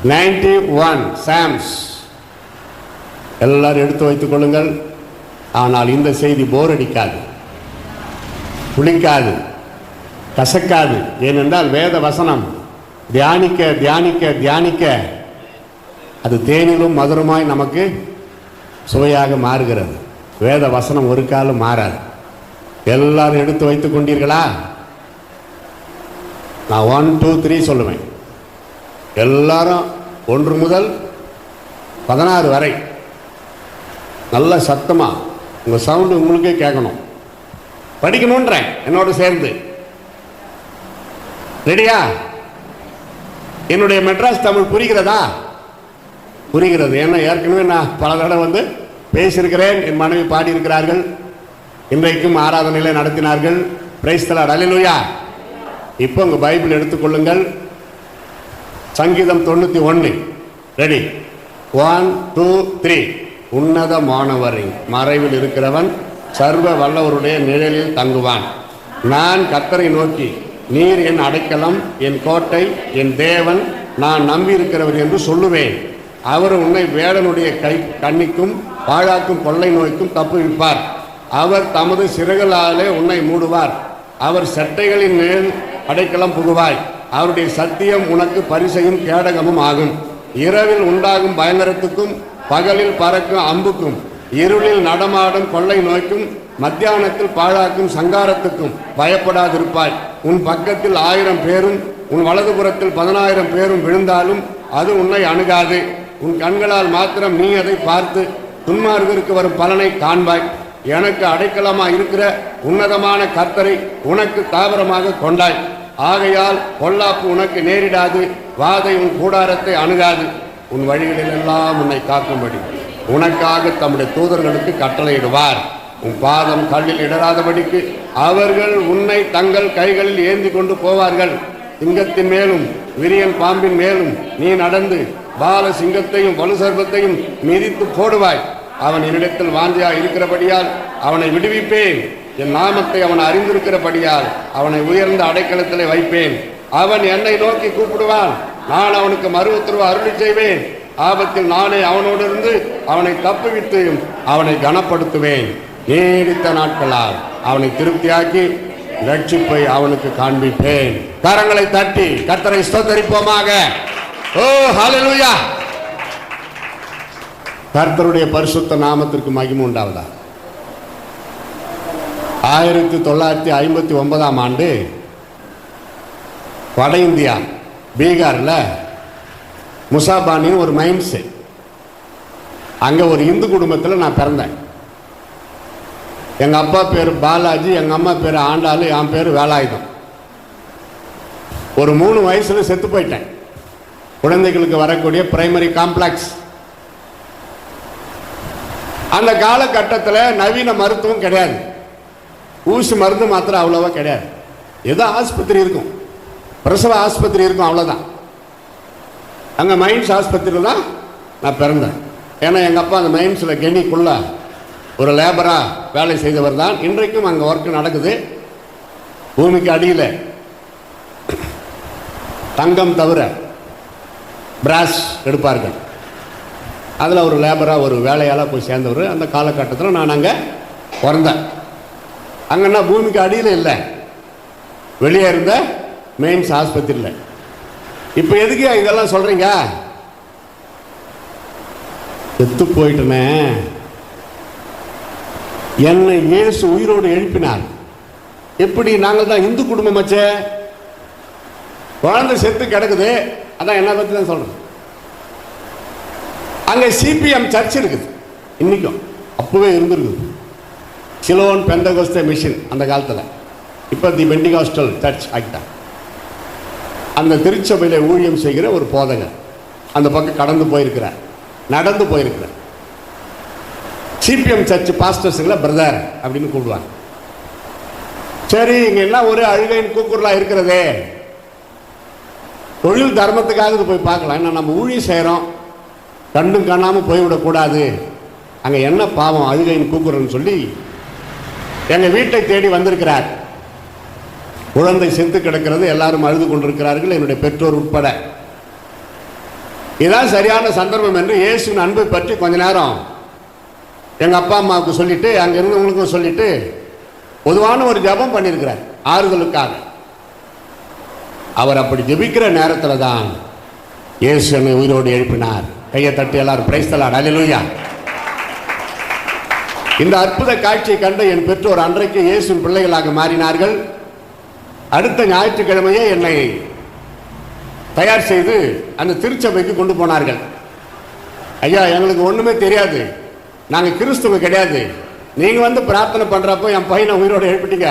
91 Sam's எல்லாரும் எடுத்து வைத்துக் கொள்ளுங்கள். ஆனால் இந்த செய்தி போர் அடிக்காது, புளிக்காது, கசக்காது. ஏனென்றால் வேத வசனம் தியானிக்க தியானிக்க தியானிக்க அது தேனிலும் மதுரமாய் நமக்கு சுவையாக மாறுகிறது. வேத வசனம் ஒரு காலம் மாறாது. எல்லாரும் எடுத்து வைத்துக் கொண்டீர்களா? நான் 1 2 3 சொல்லுவேன். எல்லாரும் 1 முதல் 16 வரை நல்ல சத்தமா உங்க சவுண்டு உங்களுக்கே கேட்கணும். படிக்கணும்ன்றேன் என்னோட சேர்ந்து. ரெடியா? என்னுடைய மெட்ராஸ் தமிழ் புரிகிறதா? புரிகிறது. ஏன்னா ஏற்கனவே நான் பல தடவை பேசியிருக்கிறேன். என் மனைவி பாடியிருக்கிறார்கள். இன்றைக்கும் ஆராதனையில நடத்தினார்கள். பிரைஸ் தி லார்ட், அல்லேலூயா. இப்போ உங்க பைபிள் எடுத்துக்கொள்ளுங்கள். சங்கீதம் 91. ரெடி? 1 2 3. உன்னதமானவரின் மறைவில் இருக்கிறவன் சர்வ வல்லவருடைய நிழலில் தங்குவான். நான் கர்த்தரை நோக்கி, நீர் என் அடைக்கலம், என் கோட்டை, என் தேவன், நான் நம்பியிருக்கிறவர் என்று சொல்லுவேன். அவர் உன்னை வேடனுடைய கண்ணிக்கும் பாழாக்கும் கொள்ளை நோய்க்கும் தப்புவிப்பார். அவர் தமது சிறகுகளாலே உன்னை மூடுவார். அவர் சட்டைகளின் மேல் அடைக்கலம் புகுவாய். அவருடைய சத்தியம் உனக்கு பரிசையும் கேடகமும் ஆகும். இரவில் உண்டாகும் பயங்கரத்துக்கும் பகலில் பறக்கும் அம்புக்கும் இருளில் நடமாடும் கொள்ளை நோய்க்கும் மத்தியானத்தில் பாழாக்கும் சங்காரத்துக்கும் பயப்படாதிருப்பாய். உன் பக்கத்தில் 1000 பேரும் உன் வலதுபுறத்தில் 10000 பேரும் விழுந்தாலும் அது உன்னை அணுகாது. உன் கண்களால் மாத்திரம் நீ அதை பார்த்து துன்மார்கருக்கு வரும் பலனை காண்பாய். எனக்கு அடைக்கலமாக இருக்கிற உன்னதமான கர்த்தரை உனக்கு தாவரமாக கொண்டாய். ஆகையால் பொல்லாப்பு உனக்கு நேரிடாது, வாதை உன் கூடாரத்தை அணுகாது. உன் வழிகளில் எல்லாம் உன்னை காக்கும்படி உனக்காக தம்முடைய தூதர்களுக்கு கட்டளையிடுவார். உன் பாதம் கல்லில் இடராதபடிக்கு அவர்கள் உன்னை தங்கள் கைகளில் ஏந்தி கொண்டு போவார்கள். சிங்கத்தின் மேலும் விரியன் பாம்பின் மேலும் நீ நடந்து பால சிங்கத்தையும் வலு சர்ப்பத்தையும் மிதித்து போடுவாய். அவன் என்னிடத்தில் வாஞ்சியா இருக்கிறபடியால் அவனை விடுவிப்பேன். என் நாமத்தை அவன் அறிந்திருக்கிறபடியால் அவனை உயர்ந்த அடைக்கலத்திலே வைப்பேன். அவன் என்னை நோக்கி கூப்பிடுவான், நான் அவனுக்கு மறு உத்தரவு அருளி செய்வேன். ஆபத்தில் நானே அவனோடு இருந்து அவனை தப்புவித்து அவனை கனப்படுத்துவேன். நீடித்த நாட்களால் அவனை திருப்தியாக்கி ரட்சிப்பை அவனுக்கு காண்பிப்பேன். கரங்களை தட்டி கர்த்தரை ஸ்தோத்திரிப்போமாக. ஓ ஹல்லேலூயா! கர்த்தருடைய பரிசுத்த நாமத்திற்கு மகிமை உண்டாவதா. 1959ஆம் ஆண்டு வட இந்தியா பீகார்ல முசாபானின்னு ஒரு மைன்ஸ், அங்க ஒரு இந்து குடும்பத்தில் நான் பிறந்தேன். எங்க அப்பா பேர் பாலாஜி, எங்க அம்மா பேர் ஆண்டாளு, என் பேர் வேலாயுதம். ஒரு 3 வயசுல செத்து போயிட்டேன். குழந்தைகளுக்கு வரக்கூடிய பிரைமரி காம்ப்ளெக்ஸ். அந்த காலகட்டத்தில் நவீன மருத்துவம் கிடையாது, ஊசி மருந்து மாத்திரம் அவ்வளவா கிடையாது. ஏதோ ஆஸ்பத்திரி இருக்கும், பிரசவ ஆஸ்பத்திரி இருக்கும், அவ்வளோதான். அங்கே மைன்ஸ் ஆஸ்பத்திரியில் தான் நான் பிறந்தேன். ஏன்னா எங்கள் அப்பா அந்த மைன்ஸில் கெணிக்குள்ள ஒரு லேபராக வேலை செய்தவர் தான். இன்றைக்கும் அங்கே ஒர்க்கு நடக்குது. பூமிக்கு அடியில் தங்கம் தவிர பிராஸ் எடுப்பார்கள். அதில் ஒரு லேபராக ஒரு வேலையால் போய் சேர்ந்தவர். அந்த காலகட்டத்தில் நான் அங்கே பிறந்தேன். அங்கன்னா பூமிக்கு அடியில் இல்லை, வெளியே இருந்த மெயின்ஸ் ஆஸ்பத்திரியில். இப்போ எதுக்கு இதெல்லாம் சொல்கிறீங்க? செத்து போயிட்டனே, என்னை இயேசு உயிரோடு எழுப்பினார். எப்படி? நாங்கள் தான் இந்து குடும்பம் வச்சே, குழந்தை செத்து கிடக்குது, அதான் என்ன பற்றி தான் சொல்கிறேன். அங்கே சிபிஎம் சர்ச் இருக்குது இன்னைக்கும், அப்பவே இருந்திருக்குது. சிலோன் பெந்தகோஸ்தே மிஷன் அந்த காலத்தில். இப்போ தி பெண்டிகாஸ்டல் சர்ச் ஆகிட்டான். அந்த திருச்சபையில் ஊழியம் செய்கிற ஒரு போதகர் அந்த பக்கம் கடந்து போயிருக்கிறார், நடந்து போயிருக்கிறார். சிபிஎம் சர்ச் பாஸ்டர்ஸுங்களை பிரதர் அப்படின்னு கூப்பிடுவாங்க. சரி, இங்கே எல்லாம் ஒரு அழுகையின் கூக்குரலாக இருக்கிறதே, தொழில் தர்மத்துக்காக போய் பார்க்கலாம். ஏன்னா நம்ம ஊழியம் செய்கிறோம், கண்டும் காணாமல் போய்விடக்கூடாது. அங்கே என்ன பாவம் அழுகையின் கூக்குரல்னு சொல்லி எங்கள் வீட்டை தேடி வந்திருக்கிறார். குழந்தை செத்து கிடக்கிறது, எல்லாரும் அழுது கொண்டிருக்கிறார்கள், என்னுடைய பெற்றோர் உட்பட. இதான் சரியான சந்தர்ப்பம் என்று இயேசுவின் அன்பை பற்றி கொஞ்ச நேரம் எங்கள் அப்பா அம்மாவுக்கு சொல்லிட்டு அங்கே இருந்தவங்களுக்கும் சொல்லிட்டு பொதுவான ஒரு ஜெபம் பண்ணியிருக்கிறார் ஆறுதலுக்காக. அவர் அப்படி ஜெபிக்கிற நேரத்தில் தான் இயேசு என்னை உயிரோடு எழுப்பினார். கையை தட்டி எல்லாரும் பிரைஸ் தி லார்ட், அல்லேலூயா. இந்த அற்புத காட்சியை கண்டு என் பெற்றோர் அன்றைக்கு இயேசுவின் பிள்ளைகளாக மாறினார்கள். அடுத்த ஞாயிற்றுக்கிழமையே என்னை தயார் செய்து அந்த திருச்சபைக்கு கொண்டு போனார்கள். ஐயா, எங்களுக்கு ஒன்றுமே தெரியாது, நாங்கள் கிறிஸ்துவ கிடையாது, நீங்கள் வந்து பிரார்த்தனை பண்ணுறப்போ என் பையனை உயிரோடு எழுப்பிட்டீங்க,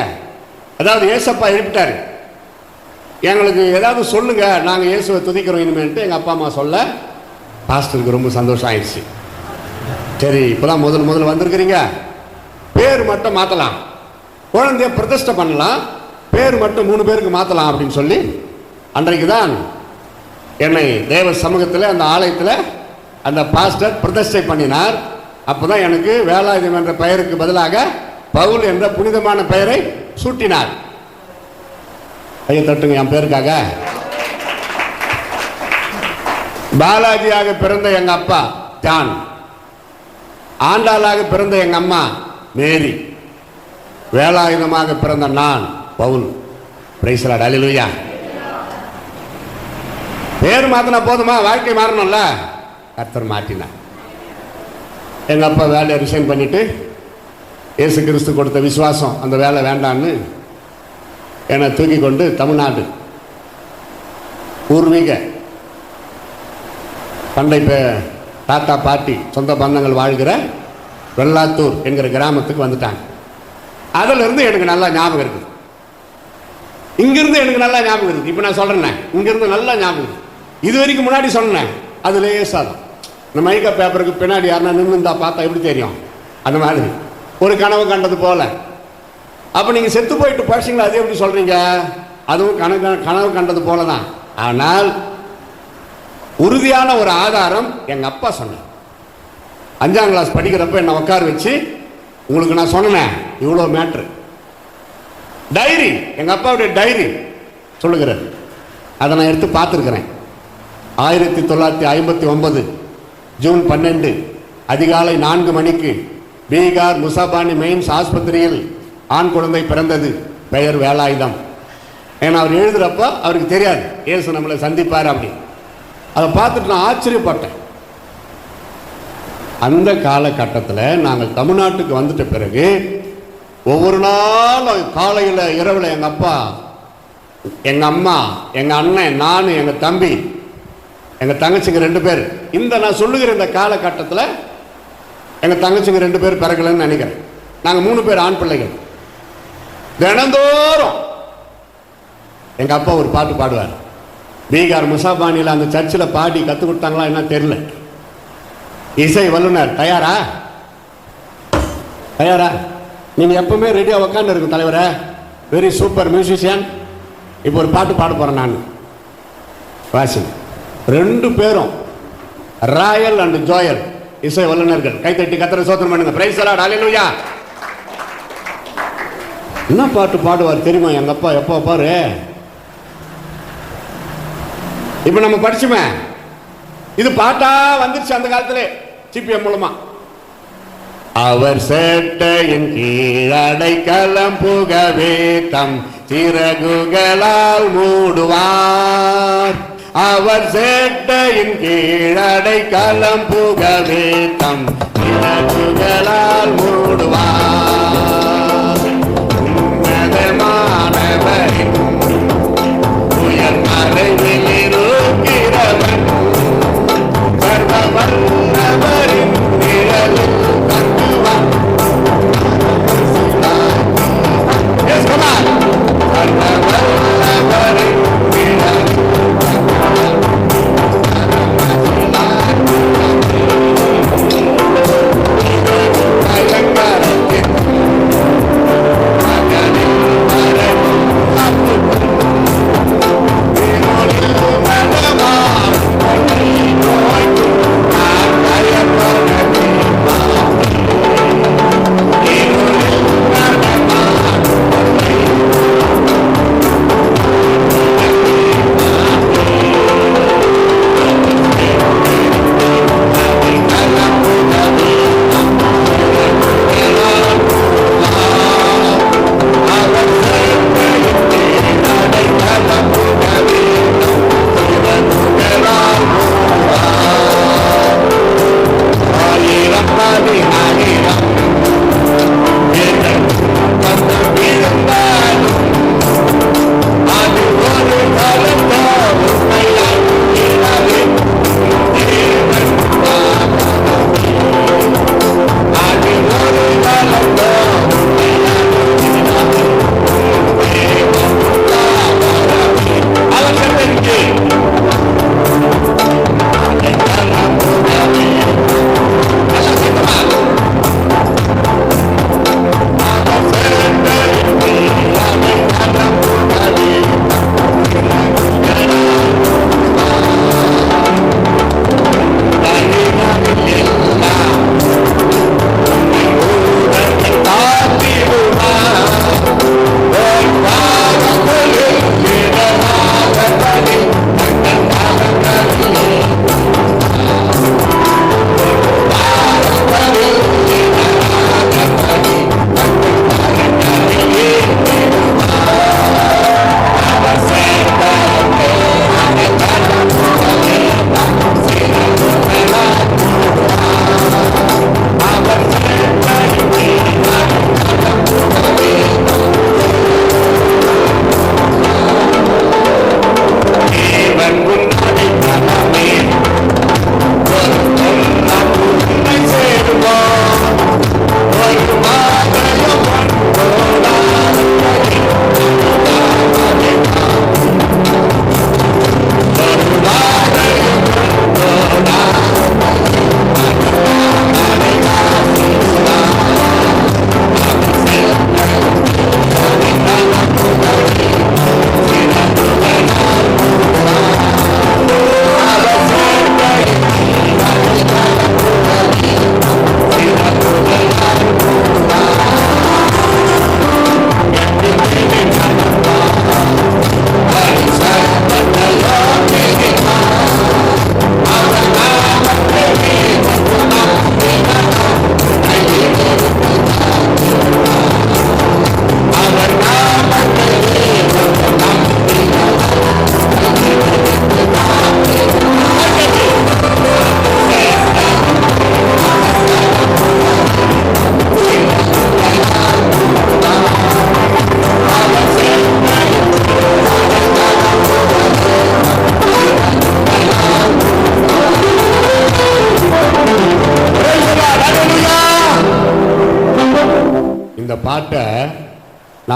அதாவது ஏசப்பா எழுப்பிட்டார், எங்களுக்கு ஏதாவது சொல்லுங்க, நாங்கள் இயேசுவை துதிக்கிறோம் இனிமேல்ட்டு எங்கள் அப்பா அம்மா சொல்ல பாஸ்டருக்கு ரொம்ப சந்தோஷம் ஆயிடுச்சு. சரி, இப்போதான் முதல்ல வந்திருக்கிறீங்க, பேர் மட்டும் மாற்றலாம், குழந்தைய பிரதிஷ்டை பண்ணலாம், பேர் மட்டும் 3 பேருக்கு மாற்றலாம் அப்படின்னு சொல்லி அன்றைக்கு தான் என்னை தேவ சமூகத்தில் அந்த ஆலயத்தில் அந்த பாஸ்டர் பிரதிஷ்டை பண்ணினார். அப்போதான் எனக்கு வேலாயுதம் என்ற பெயருக்கு பதிலாக பவுல் என்ற புனிதமான பெயரை சூட்டினார். ஐயா தட்டுங்க என் பேருக்காக. பாலாஜியாக பிறந்த எங்க அப்பா ஜான், ஆண்டாளாக பிறந்த எங்க அம்மா மேரி, வேலாயுதமாக பிறந்த நான் பவுல். பிரைஸ் தி லார்ட், அல்லேலூயா. பேர் மாத்தினா போதுமா? வாழ்க்கை மாறணும்ல. கர்த்தர் மாற்றினார். எங்க அப்பா வேலையை ரிசைன் பண்ணிட்டு இயேசு கிறிஸ்து கொடுத்த விசுவாசம் அந்த வேலை வேண்டான்னு என்னை தூக்கி கொண்டு தமிழ்நாடு பூர்வீக பண்டை தாத்தா பாட்டி சொந்த பந்தங்கள் வாழ்கிற வெள்ளாத்தூர் என்கிற கிராமத்துக்கு வந்துட்டாங்க. அதிலிருந்து எனக்கு நல்லா ஞாபகம் இருக்குது, இங்கிருந்து எனக்கு நல்லா ஞாபகம் இருக்குது. இப்போ நான் சொல்கிறேன்னே, இங்கிருந்து நல்லா ஞாபகம் இருக்குது. இது வரைக்கும் முன்னாடி சொன்னேன், அது லேசாதான். இந்த மைக்கா பேப்பருக்கு பின்னாடி யாருன்னா நின்றுந்தா பார்த்தா எப்படி தெரியும்? அந்த மாதிரி ஒரு கனவு கண்டது போல. அப்போ நீங்கள் செத்து போயிட்டு படிச்சிங்களா, அது எப்படி சொல்கிறீங்க? அதுவும் கனவு கண்டது போல தான். ஆனால் உறுதியான ஒரு ஆதாரம் எங்கள் அப்பா சொன்னார். 5ஆம் கிளாஸ் படிக்கிறப்ப என்னை உட்கார வச்சு, உங்களுக்கு நான் சொன்னேன் இவ்வளோ மேட்ரு, டைரி, எங்கள் அப்பாவுடைய டைரி சொல்லுகிறார். அதை நான் எடுத்து பார்த்துருக்கிறேன். 1959 ஜூன் 12 அதிகாலை 4 மணிக்கு பீகார் முசாபானி மெயின்ஸ் ஆஸ்பத்திரியில் ஆண் குழந்தை பிறந்தது, பெயர் வேலாயுதம். ஏன்னா அவர் எழுதுறப்ப அவருக்கு தெரியாது இயேசு நம்மளை சந்திப்பார் அப்படி. அதை பார்த்துட்டு நான் ஆச்சரியப்பட்டேன். அந்த காலகட்டத்தில் நாங்கள் தமிழ்நாட்டுக்கு வந்துட்ட பிறகு ஒவ்வொரு நாளும் காலையில் இரவில் எங்கள் அப்பா, எங்கள் அம்மா, எங்கள் அண்ணன், நான், எங்கள் தம்பி, எங்கள் தங்கச்சிங்க 2 பேர், இந்த நான் சொல்லுகிற இந்த காலகட்டத்தில் எங்கள் தங்கச்சிங்க 2 பேர் பிறகுலன்னு நினைக்கிறேன். நாங்கள் 3 பேர் ஆண் பிள்ளைகள். தினந்தோறும் எங்கள் அப்பா ஒரு பாட்டு பாடுவார். பீகார் முசாபானியில் அந்த சர்ச்சில் பாடி கற்றுக் கொடுத்தாங்களா என்ன தெரியல. இசை வல்லுனர் தயாரா? தயாரா? நீங்கள் எப்பவுமே ரெடியாக உட்காந்து இருக்கும் தலைவரை, வெரி சூப்பர் மியூசிஷியன். இப்போ ஒரு பாட்டு பாட போகிறேன் நான். வாசி 2 பேரும் ராயல் அண்ட் ஜோயல் இசை வல்லுநர்கள். கைத்தட்டி கர்த்தரை ஸ்தோத்திரம் பண்ணுங்க. பிரைஸ் தி லார்ட், அல்லேலூயா. என்ன பாட்டு பாடுவார் தெரியுமா எங்க அப்பா? எப்போ பாரு, இப்ப நம்ம படிச்சுமே, இது பாட்டா வந்துருச்சு அந்த காலத்துல சிபிஎம் மூலமா. அவர் சேட்டையின் கீழடைக்கலம் புகவே தம் சிறகுகளால் மூடுவார். அவர் சேட்டையின் கீழடைக்கலம் புகவே தம் சிறகுகளால் மூடுவார். உன்னதமானவரின் உயர் மறைவில் இருக்கிறவன், சர்வ வல்லவரின் நிழலில் தங்குவான். Yes, come on. சர்வ வல்லவரின் நிழலில் தங்குவான்.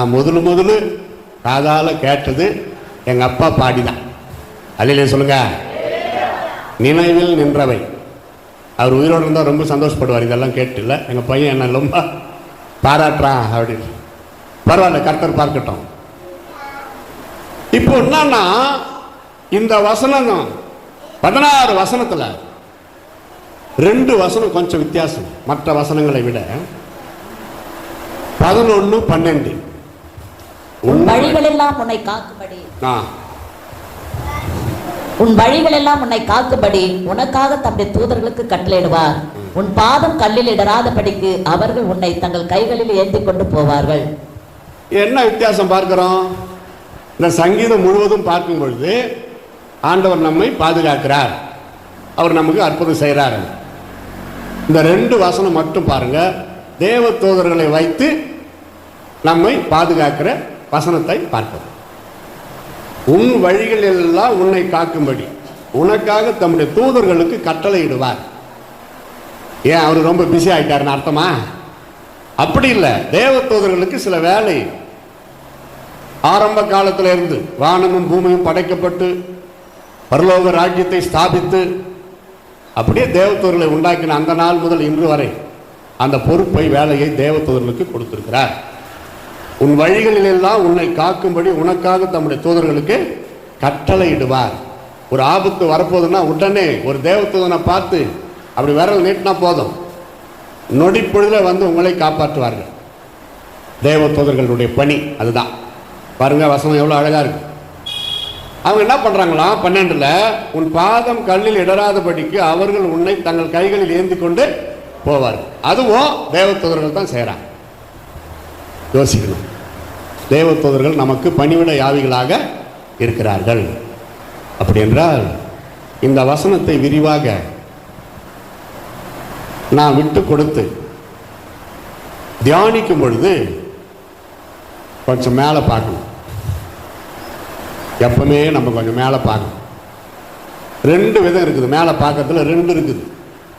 நான் முதலு காதால கேட்டது எங்க அப்பா பாடிதான். அல்லேலூயா சொல்லுங்க. நினைவில் நின்றவை. அவர் உயிரோடு இருந்தால் ரொம்ப சந்தோஷப்படுவார். இதெல்லாம் கேட்டு இல்லை, எங்கள் பையன் என்ன ரொம்ப பாராட்டுறான் அப்படின்னு. பரவாயில்ல, கர்த்தர் பார்க்கட்டும். இப்போ என்னன்னா, இந்த வசனம் 16 வசனத்தில் 2 வசனம் கொஞ்சம் வித்தியாசம். மற்ற வசனங்களை விட 11, 12 உன் வழிகள் எல்லாம் உன்னை காக்கும்படி, உன் வழிகள் எல்லாம் உன்னை காக்கும்படி உனக்காக தம்முடைய தூதர்களுக்கு கட்டளையிடுவார். உன் பாதம் கல்லில் இடராதபடிக்கு அவர்கள் உன்னை தங்கள் கைகளில் ஏந்தி கொண்டு போவார்கள். என்ன வித்தியாசம் பார்க்கிறோம்? இந்த சங்கீதம் முழுவதும் பார்க்கும் பொழுது ஆண்டவர் நம்மை பாதுகாக்கிறார், அவர் நமக்கு அற்புதம் செய்கிறார். இந்த 2 வசனம் மட்டும் பாருங்க, தேவ தூதர்களை வைத்து நம்மை பாதுகாக்கிற வசனத்தை பார்ப்போம். உன் வழிகள் எல்லாம் உன்னை காக்கும்படி உனக்காக தம்முடைய தூதர்களுக்கு கட்டளையிடுவார். ஏன் அவர் ரொம்ப பிஸி ஆயிட்டாருன்னு அர்த்தமா? அப்படி இல்லை. தேவ தூதர்களுக்கு சில வேலை. ஆரம்ப காலத்தில் இருந்து வானமும் பூமியும் படைக்கப்பட்டு பரலோக ராஜ்யத்தை ஸ்தாபித்து அப்படியே தேவதூதர்களை உண்டாக்கின அந்த நாள் முதல் இன்று வரை அந்த பொறுப்பை, வேலையை தேவதூதர்களுக்கு கொடுத்திருக்கிறார். உன் வழிகளில் எல்லாம் உன்னை காக்கும்படி உனக்காக தம்முடைய தூதர்களுக்கு கட்டளையிடுவார். ஒரு ஆபத்து வரப்போகுதுன்னா உடனே ஒரு தேவதூதனை பார்த்து அப்படி விரல் நீட்டினா போதும், நொடிப்பொழுதில் வந்து உங்களை காப்பாற்றுவார்கள். தேவதூதர்களுடைய பணி அதுதான். பாருங்க, வசனம் எவ்வளோ அழகா இருக்கு. அவங்க என்ன பண்றாங்களாம்? 12ல் உன் பாதம் கல்லில் இடராதபடிக்கு அவர்கள் உன்னை தங்கள் கைகளில் ஏந்தி கொண்டு போவார்கள். அதுவும் தேவதூதர்கள் தான் செய்கிறாங்க. யோசிக்கணும். தேவதூதர்கள் நமக்கு பணிவிட யாவிகளாக இருக்கிறார்கள். அப்படி என்றால் இந்த வசனத்தை விரிவாக நான் விட்டு கொடுத்து தியானிக்கும் பொழுது கொஞ்சம் மேலே பார்க்கணும். எப்பவுமே நம்ம கொஞ்சம் மேலே பார்க்கணும். 2 விதம் இருக்குது. மேலே பார்க்கறதுல 2 இருக்குது.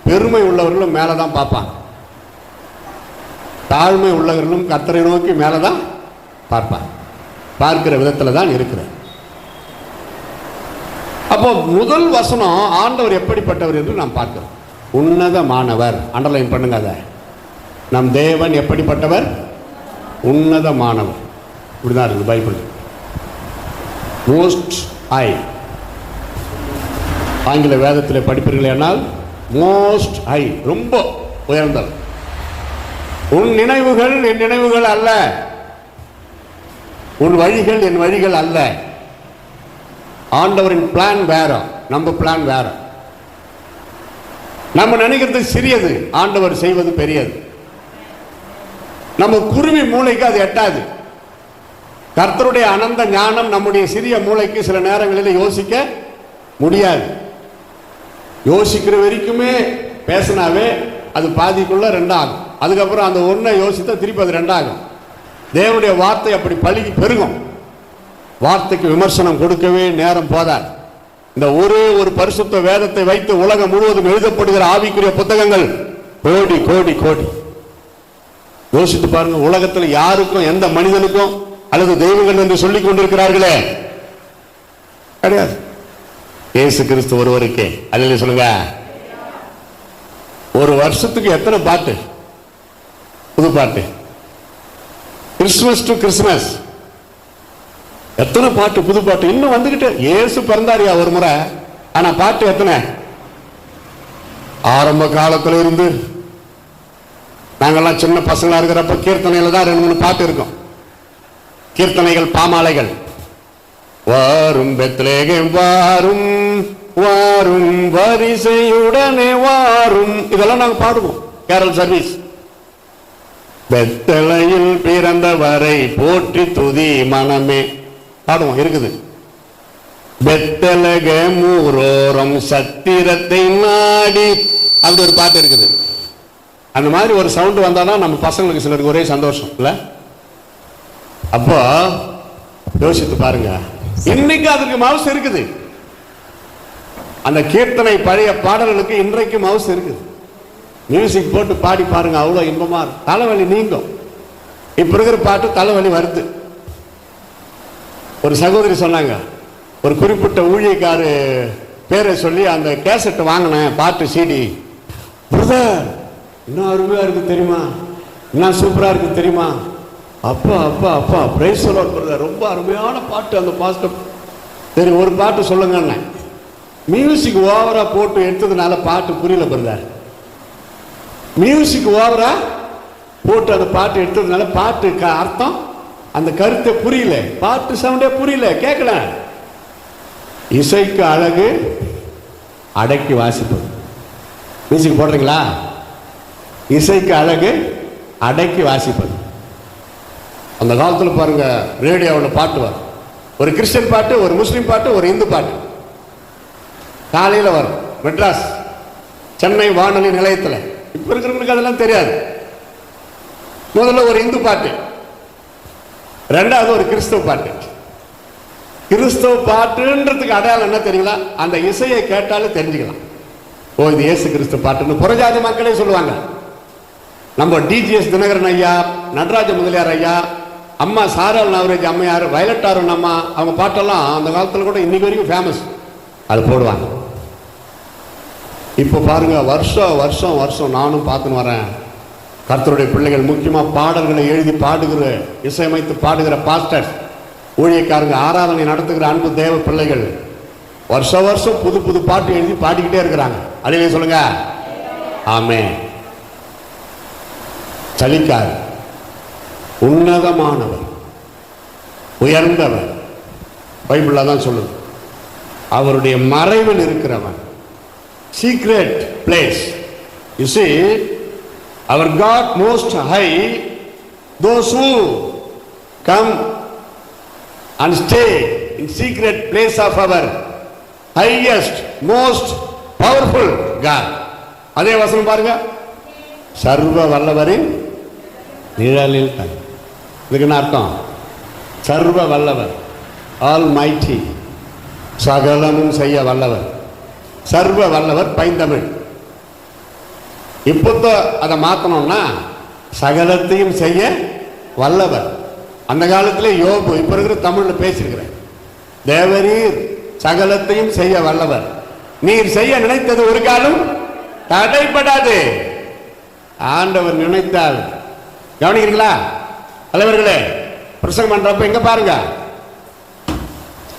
பெருமை உள்ளவர்களும் மேலே தான் பார்ப்பாங்க, தாழ்மை உள்ளவர்களும் கர்த்தரை நோக்கி மேலே தான் பார்ப்பாங்க. பார்க்கிற விதத்தில் தான் இருக்கிறார். அப்போ முதல் வசனம் ஆண்டவர் எப்படிப்பட்டவர் என்று நாம் பார்க்கிறோம். உன்னதமானவர். அண்டர்லைன் பண்ணுங்க அதை. நம் தேவன் எப்படிப்பட்டவர்? உன்னதமானவர். இப்படிதான் இருக்குது பைபிள். Most high. ஆங்கில வேதத்தில் படிப்பீர்கள் ஆனால் மோஸ்ட் ஹை, ரொம்ப உயர்ந்தவர். உன் நினைவுகள் என் நினைவுகள் அல்ல, உன் வழிகள் என் வழிகள் அல்ல. ஆண்டவரின் பிளான் வேற, நம்ம பிளான் வேற. நம்ம நினைக்கிறது சிறியது, ஆண்டவர் செய்வது பெரியது. நம்ம குருவி மூளைக்கு அது எட்டாது. கர்த்தருடைய அனந்த ஞானம் நம்முடைய சிறிய மூளைக்கு சில நேரங்களில் யோசிக்க முடியாது. யோசிக்கிற வரைக்குமே பேசினாவே அது பாதிக்குள்ள 2 ஆகும். அதுக்கப்புறம் அந்த ஒன்றை யோசித்தா திருப்பி அது 2 ஆகும். தேவனுடைய வார்த்தை அப்படி பழுகி பெருகும். வார்த்தைக்கு விமர்சனம் கொடுக்கவே நேரம் போதாது. இந்த ஒரே ஒரு பரிசுத்த வேதத்தை வைத்து உலகம் முழுவதும் எழுதப்படுகிற ஆவிக்குரிய புத்தகங்கள் கோடி கோடி கோடி. யோசித்து பாருங்க, உலகத்தில் யாருக்கும், எந்த மனிதனுக்கும் அல்லது தெய்வங்கள் என்று சொல்லிக் கொண்டிருக்கிறார்களே கிடையாது. இயேசு கிறிஸ்து ஒருவருக்கே. அல்லேலூயா சொல்லுங்க. ஒரு வருஷத்துக்கு எத்தனை பாட்டு? புது பாட்டு. கிறிஸ்துமஸ் டு கிறிஸ்துமஸ் எத்தனை பாட்டு, புது பாட்டு இன்னும் வந்துகிட்டு. இயேசு பிறந்தாரியா ஒரு முறை, ஆனா பாட்டு எத்தனை? ஆரம்ப காலத்துல இருந்து நாங்கெல்லாம் சின்ன பசங்களா இருக்கிறப்ப கீர்த்தனையில தான் 2-3 பாட்டு இருக்கும். கீர்த்தனைகள், பாமாலைகள். வாரும் பெத்லகேம் வாரும், வாரும் வரிசையுடனே வாரும், இதெல்லாம் நாங்க பாடுவோம். Carol service. பெத்லகேமில் பிறந்தவரை போற்றி துதி மனமே பாடுவோம், இருக்குது. பெத்லகேம் ஊரோரம் சத்திரத்தை நாடி, அப்படி ஒரு பாட்டு இருக்குது. அந்த மாதிரி ஒரு சவுண்ட் வந்தாதான் நம்ம பசங்களுக்கு சிலருக்கு ஒரே சந்தோஷம் இல்ல? அப்போ யோசித்து பாருங்க, இன்னைக்கு அதுக்கு மவுஸ் இருக்குது. அந்த கீர்த்தனை பழைய பாடல்களுக்கு இன்றைக்கு மவுஸ் இருக்குது. மியூசிக் போட்டு பாடி பாருங்க, அவ்வளோ இன்பமா இருக்கும். தலைவலி நீங்கும். இப்ப இருக்கிற பாட்டு தலைவலி வருது. ஒரு சகோதரி சொன்னாங்க, ஒரு குறிப்பிட்ட ஊழியக்காரு பேரை சொல்லி அந்த கேசட் வாங்கினேன், பாட்டு சிடி. பிரதர் இன்னும் அருமையா இருக்கு தெரியுமா, இன்னும் சூப்பரா இருக்கு தெரியுமா, அப்பா அப்பா அப்பா பிரைஸ் சொல்ல பிரதர், ரொம்ப அருமையான பாட்டு அந்த பாஸ்டர். சரி ஒரு பாட்டு சொல்லுங்க. மியூசிக் ஓவரா போட்டு எடுத்ததுனால பாட்டு புரியல பிரதர். மியூசிக் ஓவரா போட்டு அந்த பாட்டு எடுத்ததுனால பாட்டு அர்த்தம் அந்த கருத்தை புரியல, பாட்டு சவுண்டே புரியல, கேட்கல. இசைக்கு அழகு அடக்கி வாசிப்பது. மியூசிக் போடுறீங்களா? இசைக்கு அழகு அடக்கி வாசிப்பது. அந்த காலத்தில் பாருங்க, ரேடியோவில் பாட்டு வரும், ஒரு கிறிஸ்டியன் பாட்டு, ஒரு முஸ்லீம் பாட்டு, ஒரு இந்து பாட்டு காலையில் வரும். மெட்ராஸ் சென்னை வானொலி நிலையத்தில். இப்போ இருக்கிறவங்களுக்கு அதெல்லாம் தெரியாது. முதல்ல ஒரு இந்து பாட்டு, ரெண்டாவது ஒரு கிறிஸ்தவ பாட்டு. கிறிஸ்தவ பாட்டுன்றதுக்கு அடையாளம் என்ன தெரியுங்களா? அந்த இசையை கேட்டாலும் தெரிஞ்சுக்கலாம், ஓ இது இயேசு கிறிஸ்து பாட்டுன்னு புறஜாதி மக்களே சொல்லுவாங்க. நம்ம டிஜிஎஸ் தினகரன் ஐயா, நடராஜ முதலியார் ஐயா, அம்மா சாரல் நவரேஜ் அம்மையார், வயலட் அருண் அம்மா, அவங்க பாட்டெல்லாம் அந்த காலத்தில் கூட இன்னைக்கு வரைக்கும் ஃபேமஸ். அது போடுவாங்க. இப்போ பாருங்க, வருஷம் வருஷம் வருஷம் நானும் பார்த்துன்னு வரேன், கர்த்தருடைய பிள்ளைகள், முக்கியமாக பாடல்களை எழுதி பாடுகிற, இசையமைத்து பாடுகிற பாஸ்டர்ஸ், ஊழியக்காரங்க, ஆராதனை நடத்துகிற அன்பு தேவ பிள்ளைகள் வருஷம் வருஷம் புது புது பாட்டு எழுதி பாடிக்கிட்டே இருக்கிறாங்க. அதிலே சொல்லுங்க ஆமென். சலிக்கார், உன்னதமானவர், உயர்ந்தவர், பைபிள்ல தான் சொல்லுது. அவருடைய மறைவில் இருக்கிறவன், secret place. You see, our God most high, those who come and stay in secret place of our highest most powerful God. அதே வசனம் பாருங்க, சர்வ வல்லவரின் நிழலில் தங்கி. இதுக்கு என்ன அர்த்தம்? சர்வ வல்லவர், ஆல் மைட்டி, சகலமும் செய்ய வல்லவர், சர்வ வல்லவர் பைந்தமிழ். இப்போ அதை மாற்றணும்னா சகலத்தையும் செய்ய வல்லவர். அந்த காலத்தில் யோபு, இப்போ இருக்கிற தமிழில் பேசியிருக்கிறேன், தேவரீர் சகலத்தையும் செய்ய வல்லவர், நீர் செய்ய நினைத்தது ஒரு காலம் தடைப்படாது. ஆண்டவர் நினைத்தால், கவனிக்கிறீங்களா தலைவர்களே? பிரசங்கம் பண்றப்ப எங்க பாருங்க,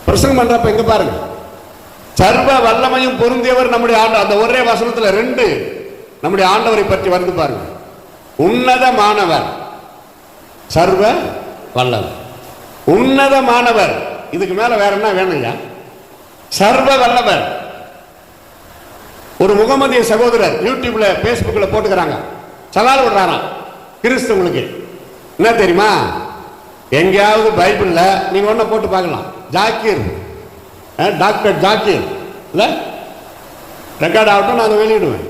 பிரசங்கம் பண்றப்ப எங்க பாருங்க, சர்வ வல்லமையும் பொருந்தியவர் நம்முடைய ஆண்டவர். அந்த ஒரே வசனத்துல ரெண்டு நம்முடைய ஆண்டவரை பற்றி வந்து பாருங்க. உன்னதமானவர், சர்வ வல்லவர், உன்னதமானவர். இதுக்கு மேல வேற என்ன வேணுங்க? சர்வ வல்லவர். ஒரு முகமதிய சகோதரர் யூடியூப்ல பேஸ்புக்ல போட்டுக்கிறாங்க, சவால் விடுறாராம் கிறிஸ்தவங்களுக்கு. என்ன தெரியுமா? எங்கேயாவது பைபிள்ல நீங்க ஒன்ன போட்டு பார்க்கலாம், ஜாக்கீர், டாக்டர் ஜாக்கீர், இல்ல ரெக்கார்ட் ஆகட்டும், நான் அதை வெளியிடுவேன்.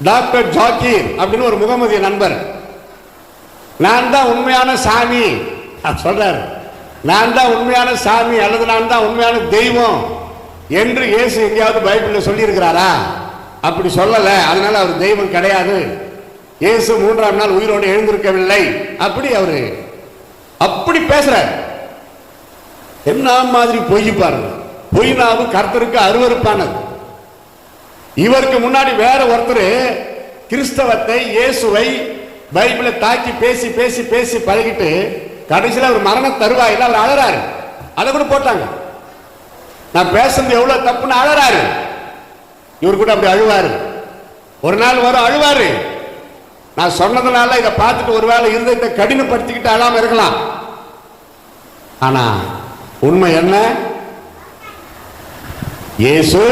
டாக்டர் ஜாக்கீர் அப்படின்னு ஒரு முகமதிய நண்பர், நான் தான் உண்மையான சாமி சொல்றாரு. நான் தான் உண்மையான சாமி அல்லது நான் தான் உண்மையான தெய்வம் என்று இயேசு எங்கேயாவது பைபிள்ல சொல்லி இருக்கிறாரா? அப்படி சொல்லல. அதனால அவர் தெய்வம் கிடையாது, இயேசு மூன்றாம் நாள் உயிரோடு எழுந்திருக்கவில்லை, அப்படி அவரு அப்படி பேசுறார். என்ன மாதிரி பொய் பாருங்க. பொய்னாவு கர்த்தருக்கு அருவருப்பானது. இவருக்கு முன்னாடி வேற ஒருத்தர் கிறிஸ்தவத்தை, இயேசுவை பைபிளை தாக்கி பேசி பேசி பேசி பழகிட்டு கடைசியில் அவர் மரண தருவாயில் அவர் அழறாரு. அதை கூட போட்டாங்க, நான் பேசுறது எவ்வளவு தப்புன்னு அழறாரு. இவர் கூட அப்படி அழுவாரு. ஒரு நாள் வரும் அழுவாரு. நான் சொன்னதுனால இதை பார்த்துட்டு ஒருவேளை இருதயத்தை கடினப்படுத்திக்கிட்டு அழாம இருக்கலாம். ஆனா உண்மை என்ன? இயேசு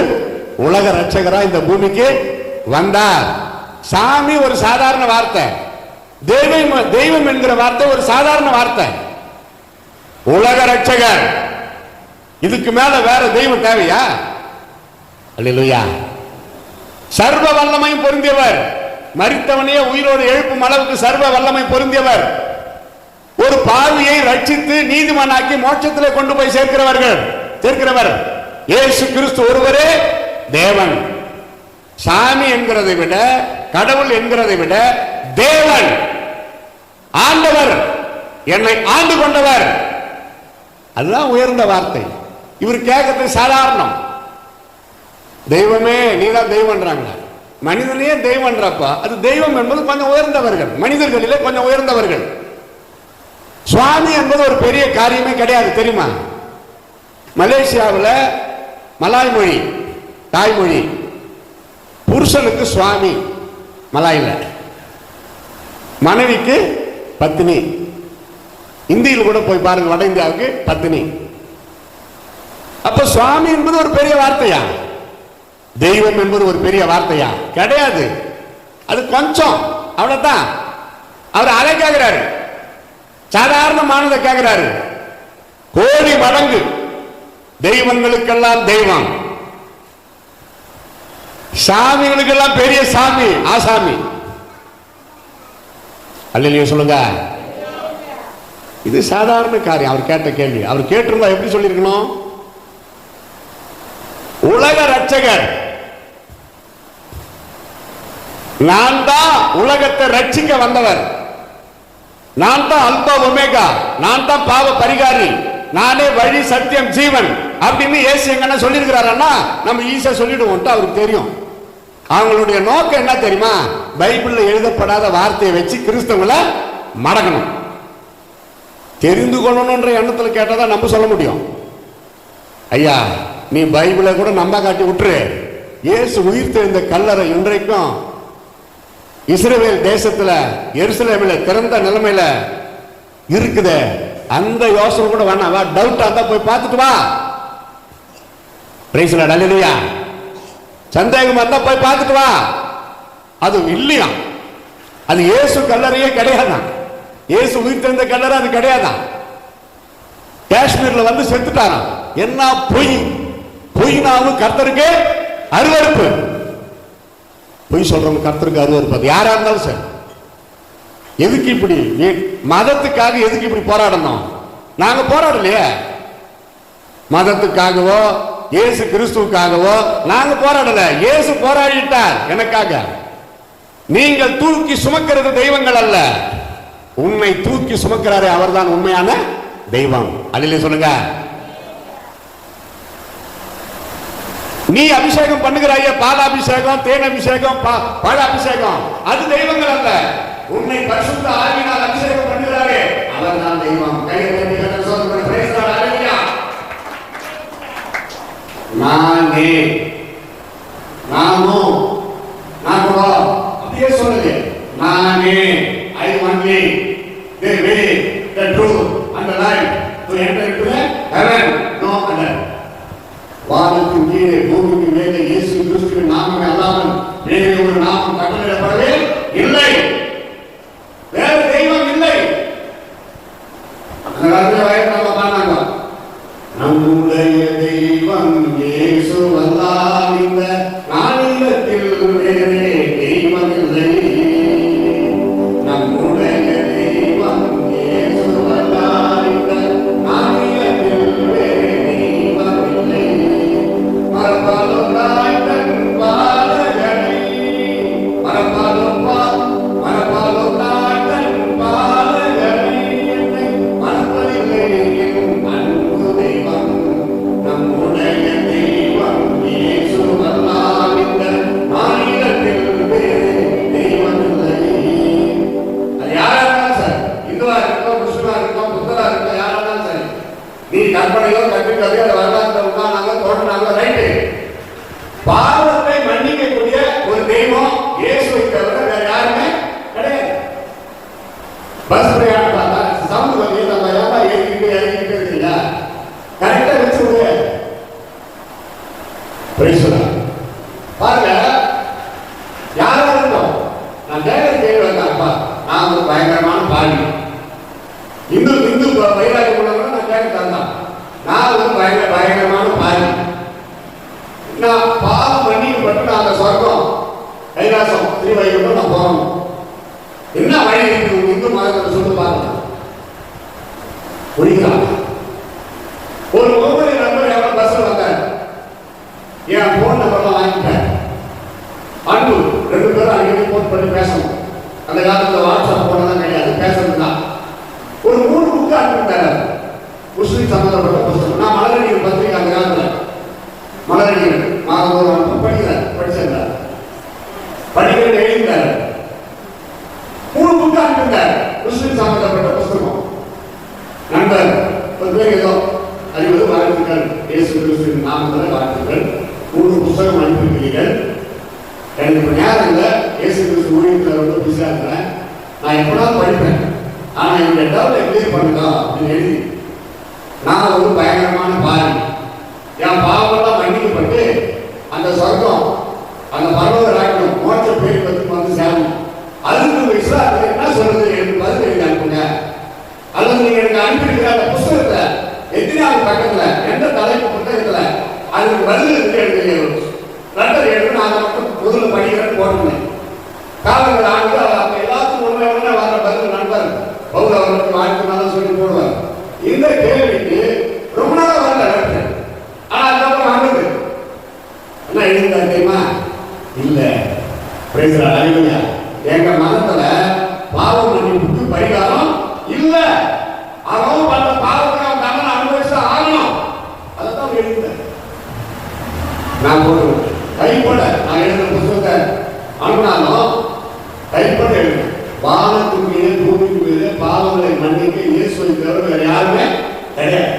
உலக ரட்சகரா இந்த பூமிக்கு வந்தார். சாமி ஒரு சாதாரண வார்த்தை, தெய்வம் என்கிற வார்த்தை ஒரு சாதாரண வார்த்தை. உலக ரட்சகர், இதுக்கு மேல வேற தெய்வம் தேவையா? அல்லேலூயா. சர்வ வல்லமையும் பொருந்தியவர், மரித்தவனையே உயிரோடு எழுப்பும் அளவுக்கு சர்வ வல்லமை பொருந்தியவர், ஒரு பாவியை ரட்சித்து நீதிமானாக்கி மோட்சத்திலே கொண்டு போய் சேர்க்கிறவர் இயேசு கிறிஸ்து ஒருவரே தேவன். சாமி என்கிறதை விட, கடவுள் என்கிறதை விட தேவன், ஆண்டவர், என்னை ஆண்டு கொண்டவர். அதுதான் உயர்ந்த வார்த்தை. இவர் கேட்கறது சாதாரணம். தெய்வமே நீதான் தெய்வம்ன்றாங்க. மனிதனையே தெய்வம்ன்றப்ப அது தெய்வம் என்பது கொஞ்சம் உயர்ந்தவர்கள், மனிதர்களிலே கொஞ்சம் உயர்ந்தவர்கள். சுவாமி என்பது ஒரு பெரிய காரியமே கிடையாது தெரியுமா? மலேசியாவில் மலாய் மொழி தாய்மொழி, புருஷனுக்கு சுவாமி மலாயில, மனைவிக்கு பத்தினி. இந்தியில் கூட போய் பாருங்க, வட இந்தியாவுக்கு பத்தினி. அப்ப சுவாமி என்பது ஒரு பெரிய வார்த்தையா? தெய்வம் என்பது ஒரு பெரிய வார்த்தையா? கிடையாது. அது கொஞ்சம் அவ்வளவுதான். அவர் அதை கேட்கிறாரு, சாதாரணமானதை கேட்கிறாரு. கோடி மடங்கு தெய்வங்களுக்கெல்லாம் தெய்வம், சாமிகளுக்கெல்லாம் பெரிய சாமி ஆசாமி. அல்லையா சொல்லுங்க. இது சாதாரண காரியம். அவர் கேட்ட கேள்வி, அவர் கேட்டிருந்தா எப்படி சொல்லியிருக்கணும்? உலக ரட்சகர், நான் தான் உலகத்தை ரட்சிக்க வந்தவர், நான் தான் அல்பா ஒமேகா, நான் தான் பாவ பரிகாரி, நானே வழி சத்தியம் ஜீவன் அப்படின்னு இயேசு எங்கன்னா சொல்லியிருக்கிறாரன்னா நம்ம ஈஸியா சொல்லிடுவோம். அவருக்கு தெரியும். அவங்களுடைய நோக்கம் என்ன தெரியுமா? பைபிள்ல எழுதப்படாத வார்த்தையை வச்சு கிறிஸ்தவங்களை மடக்கணும், தெரிந்து கொள்ளணும்ன்ற எண்ணத்தில் கேட்டாதான் நம்ம சொல்ல முடியும். ஐயா, நீ பைபிளை கூட நம்ப காட்டி விட்டுரு. இயேசு உயிர் தெழுந்த கல்லறை இன்றைக்கும் இஸ்ரவேல் தேசத்துல எருசலேமில் திறந்த நிலைமையில இருக்குது. அந்த யோசனை கூட வேணாம், வா, டவுட்டா தான் போய் பார்த்துட்டு வா. பிரைஸ் லார்ட், அல்லேலூயா. சந்தேகம் வந்தா போய் பார்த்துட்டு வா. அது இல்லையா? அது இயேசு கல்லறையே கிடையாதான். இயேசு உயிர் தெழுந்த கல்லறை அது கிடையாதான். காஷ்மீர்ல வந்து செத்துட்டாராம். என்ன பொய்! பொய்னாவும் கர்த்தருக்கு அருவருப்பு. பொய் சொல்றவங்க கர்த்தருக்கு அருவருப்பு. அது யாரா இருந்தாலும் சரி. எதுக்கு இப்படி மதத்துக்காக எதுக்கு இப்படி போராடணும்? நாங்க போராடலையே. மதத்துக்காகவோ இயேசு கிறிஸ்துவுக்காகவோ நாங்க போராடல. இயேசு போராடிட்டார் எனக்காக. நீங்கள் தூக்கி சுமக்கிறது தெய்வங்கள் அல்ல, உன்னை தூக்கி சுமக்கிறாரே அவர்தான் உண்மையான தெய்வம். அல்லேலூயா சொல்லுங்க. நீ அபிஷேகம் பண்ணுகிறாயே, பாலாபிஷேகம், தேன் அபிஷேகம், பழ அபிஷேகம், அது தெய்வங்கள் அல்ல. உன்னை பரிசுத்த ஆவியினால் அபிஷேகம் பண்ணுகிறாரே அவர்தான் தெய்வம். நானே, நானும், நானோ அப்படியே சொல்லுங்க. நானே, I only, the way, the truth and the life to enter into the heaven, no other. வானத்தின் கீழே பூமிக்கு மேலே இயேசு கிறிஸ்துவின் நாமம் அல்லாமல் வேறு ஒரு நாமம் கட்டளையிடப்படவே இல்லை. வேறு தெய்வம் இல்லை. அந்த காலத்துல வயது நம்ம பாருங்க, நம்முடைய தெய்வம் இயேசு அல்லாமல் இந்த நாளிலத்தில் வேறே தெய்வம் இல்லை. நம்முடைய தெய்வம் இயேசு அல்லாமல் இந்த நாளிலத்தில் வேறே தெய்வம் இல்லை. மரபாலும் நாய்டன் பாலகனை, மரபாலும் நாய்டன் பாலகனை என்னை மறப்பதில்லை என் அன்பு தெய்வம். நம்முடைய தெய்வம் இயேசு அல்லாமல் இந்த மாநிலத்தில் வேறு தெய்வம் இல்லை. அது யாரா இருந்தாலும் சரி, இந்துவா இருக்கட்டும், முஸ்லிமா இருக்கட்டும், புத்தரா இருக்கட்டும், யாரா இருந்தாலும் சரி, நீ கற்பனையோ கட்டுக்கதையோ அதை வரலாற்று உட்கார்ந்தாங்க தோன்றினாங்க, ரைட்டு. பாவத்தை மன்னிக்கக்கூடிய ஒரு தெய்வம் இயேசுவை தவிர வேற யாருமே கிடையாது. பஸ் பிரயாணம் பார்த்தா சவுண்ட் வந்து நம்ம ஏமா ஏறிக்கிட்டு இறங்கிக்கிட்டு இருக்கீங்களா? கரெக்டா வச்சு விடு. பாருங்க, யாரா இருந்தோம், நான் கேட்கிற கேள்வி வந்தாப்பா, நான் ஒரு பயங்கரமான பாடி இந்து வைராக உள்ளவங்க நான் கேட்க தந்தான். நான் ஒரு பயங்கரமான பாடி. நான் பாவம் மன்னிக்கப்பட்டு நான் அந்த சொர்க்கம் கைலாசம் திருவைகுண்டம் நான் போகணும். என்ன வழி இருக்கு இந்து மதத்தை சொல்லி பாருங்க. புரியுதா? ஒரு ஒவ்வொரு நண்பர் எவ்வளவு பஸ்ல வந்தார், என் போன் நம்பர்லாம் வாங்கிட்டேன். அன்பு 2 பேரும் அடிக்கடி போன் பண்ணி பேசணும். அந்த காலத்துல வாட்ஸ்அப் போனதான் கிடையாது, பேசணும் தான். ஒரு 3 புக்கு அனுப்பிட்டாரு. முஸ்லிம் கிறிஸ்துவின் சம்பந்தப்பட்ட புத்தகம். நான் மலரடிகள் பத்திரிகை அந்த காலத்தில் மலரடிகள் மாதம் படிச்சிருந்தார், படிக்கிறது எழுதினார். 3 புக்கு அனுப்பியிருந்தார் கிறிஸ்துவின் சம்பந்தப்பட்ட புத்தகம். நண்பர் 10 பேர் ஏதோ 50 வாழ்த்துக்கள், இயேசு கிறிஸ்துவின் நாமத்தில் வாழ்த்துக்கள், 3 புத்தகம் அனுப்பியிருக்கிறீர்கள். எனக்கு இப்போ நேரம் இல்லை, இயேசு கிறிஸ்து ஊழியத்தில் ரொம்ப பிஸியாக இருக்கிறேன், நான் எப்படாவது படிப்பேன், ஆனால் என்னுடைய டவுட்டை கிளியர் பண்ணுங்க அப்படின்னு எழுதி. நான் ஒரு பயங்கரமான பாவி, என் பாவமெல்லாம் மன்னிக்கப்பட்டு அந்த சொர்க்கம், அந்த பரவ ராக்கணும், மோட்ச பேர் வந்து சேரணும். அதுக்கு இஸ்லாத்தில் என்ன சொல்றது எனக்கு பதில் எழுதி அனுப்புங்க. அல்லது நீங்க எனக்கு அனுப்பியிருக்கிற அந்த புத்தகத்தை எத்தனையாவது பக்கத்துல எந்த தலைப்பு புத்தகத்துல அதுக்கு பதில் இருக்கு எழுதி லெட்டர் எழுதி நான் அதை மட்டும் முதல்ல படிக்கிறேன்னு போட்டுனேன். காலங்கள் ஆண்டு அப்ப எல்லாத்துக்கும் உடனே வர பதில் நண்பர் பவுல் அவர்களுக்கு வாழ்த்துனாலும் சொல்லி போடுவார். இந்த கேள்விக்கு ரொம்ப நாள் வரல லெட்டர், ஆனா அதுக்கப்புறம் வந்தது. என்ன எழுதிருந்தா தெரியுமா? இல்ல அறிவுயா, எங்க மதத்துல பாவம் மன்னிப்புக்கு பரிகாரம் இல்ல, அவன் பண்ண பாவத்தை அவன் தண்டனை அனுபவிச்சு ஆகணும். அதான் எழுதிட்டேன். நான் போடுவேன் கைப்பட, நான் எழுதுற புத்தகத்தை அனுப்பினாலும் கைப்பட எழுதுறேன். வானத்துக்கு மீது பூமிக்கு மீது பாவங்களை மன்னிக்க இயேசுவை தவிர வேற யாருமே கிடையாது.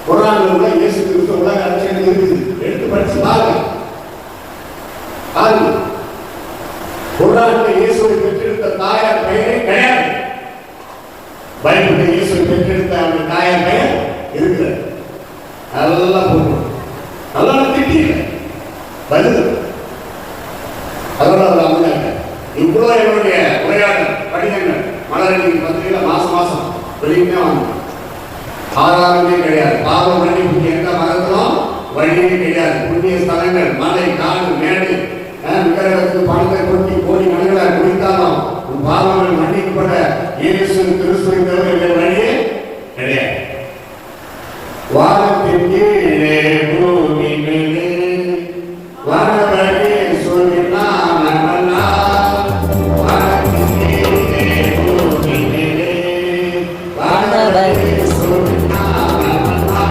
குர்ஆன்ல இயேசு கிறிஸ்து உலக அரசியல் இருக்குது, எடுத்து படிச்சு பாருங்க. குர்ஆன்ல இயேசுவை பெற்றெடுத்த தாயார் பெயரே கிடையாது. பைபிளில் இயேசுவை பெற்றெடுத்த அந்த தாயார் பெயர் இருக்கிறது. நல்லா போகணும், நல்லா திட்டிங்க பதில். அதோட அவர் அமைந்தாங்க. இவ்வளோ என்னுடைய உரையாடல் கடிதங்கள் மலரடி பத்திரிகையில் மாசம் வெளியே வாங்க. ஆதாரமே கிடையாது. பாவம் மன்னிப்புக்கு எந்த மதத்திலும் வழியே கிடையாது. புண்ணிய ஸ்தலங்கள், மலை, காடு, மேடு, விக்கிரகத்துக்கு பணத்தை கொட்டி கோடி மனிதர்களை குடித்தாலும் உன் பாவங்கள் மன்னிக்கப்பட இயேசு கிறிஸ்துவின் தவிர வேறு வழியே கிடையாது. வானத்தின் கீழே பூமி மேலே வானவரே சொல்லினான் மன்னா, வானத்தின் கீழே பூமி மேலே வானவரே சொல்லினான் மன்னா,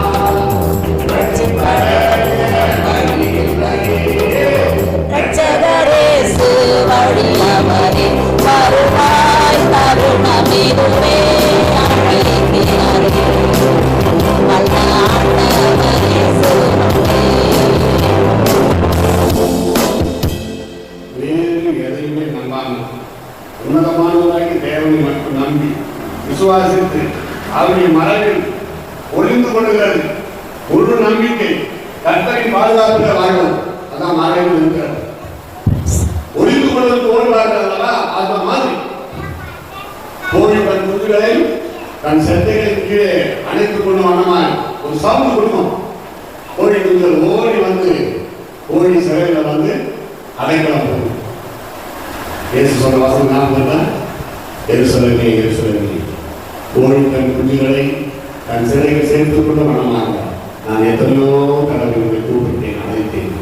ரட்சகரேசு வழியவரே வருவாய் தருணமிதுவே அழைக்கிறாரே வல்ல ஆண்டவரேசு. வேறு எதையுமே நம்பாம உன்னதமானவராகி தேவனை மட்டும் நம்பி விசுவாசித்து அவருடைய மரபில் ஒளிந்து கொள்கிறது ஒரு நம்பிக்கை. கர்த்தரின் பாதுகாப்பில் வாழும், அதான் மரபில் இருக்கிறது. ஒளிந்து கொள்வதற்கு ஓடுவார்கள் அல்லவா, அந்த மாதிரி கோழி தன் குஞ்சுகளை தன் செட்டைகளின் கீழே அணைத்துக் கொண்டு வண்ணமாய் ஒரு சவுண்டு குடும்பம் கோழி குஞ்சுகள் ஓடி வந்து கோழி சிறையில் வந்து அடைக்கலாம் போகும். இயேசு சொன்ன வாசல் ஞாபகம், எருசலேமே எருசலேமே, கோழி தன் குஞ்சுகளை தன் சிறையில் சேர்த்துக் கொண்டு வண்ணமாக நான் எத்தனையோ கடவுளை கூப்பிட்டேன், அழைத்தேன்.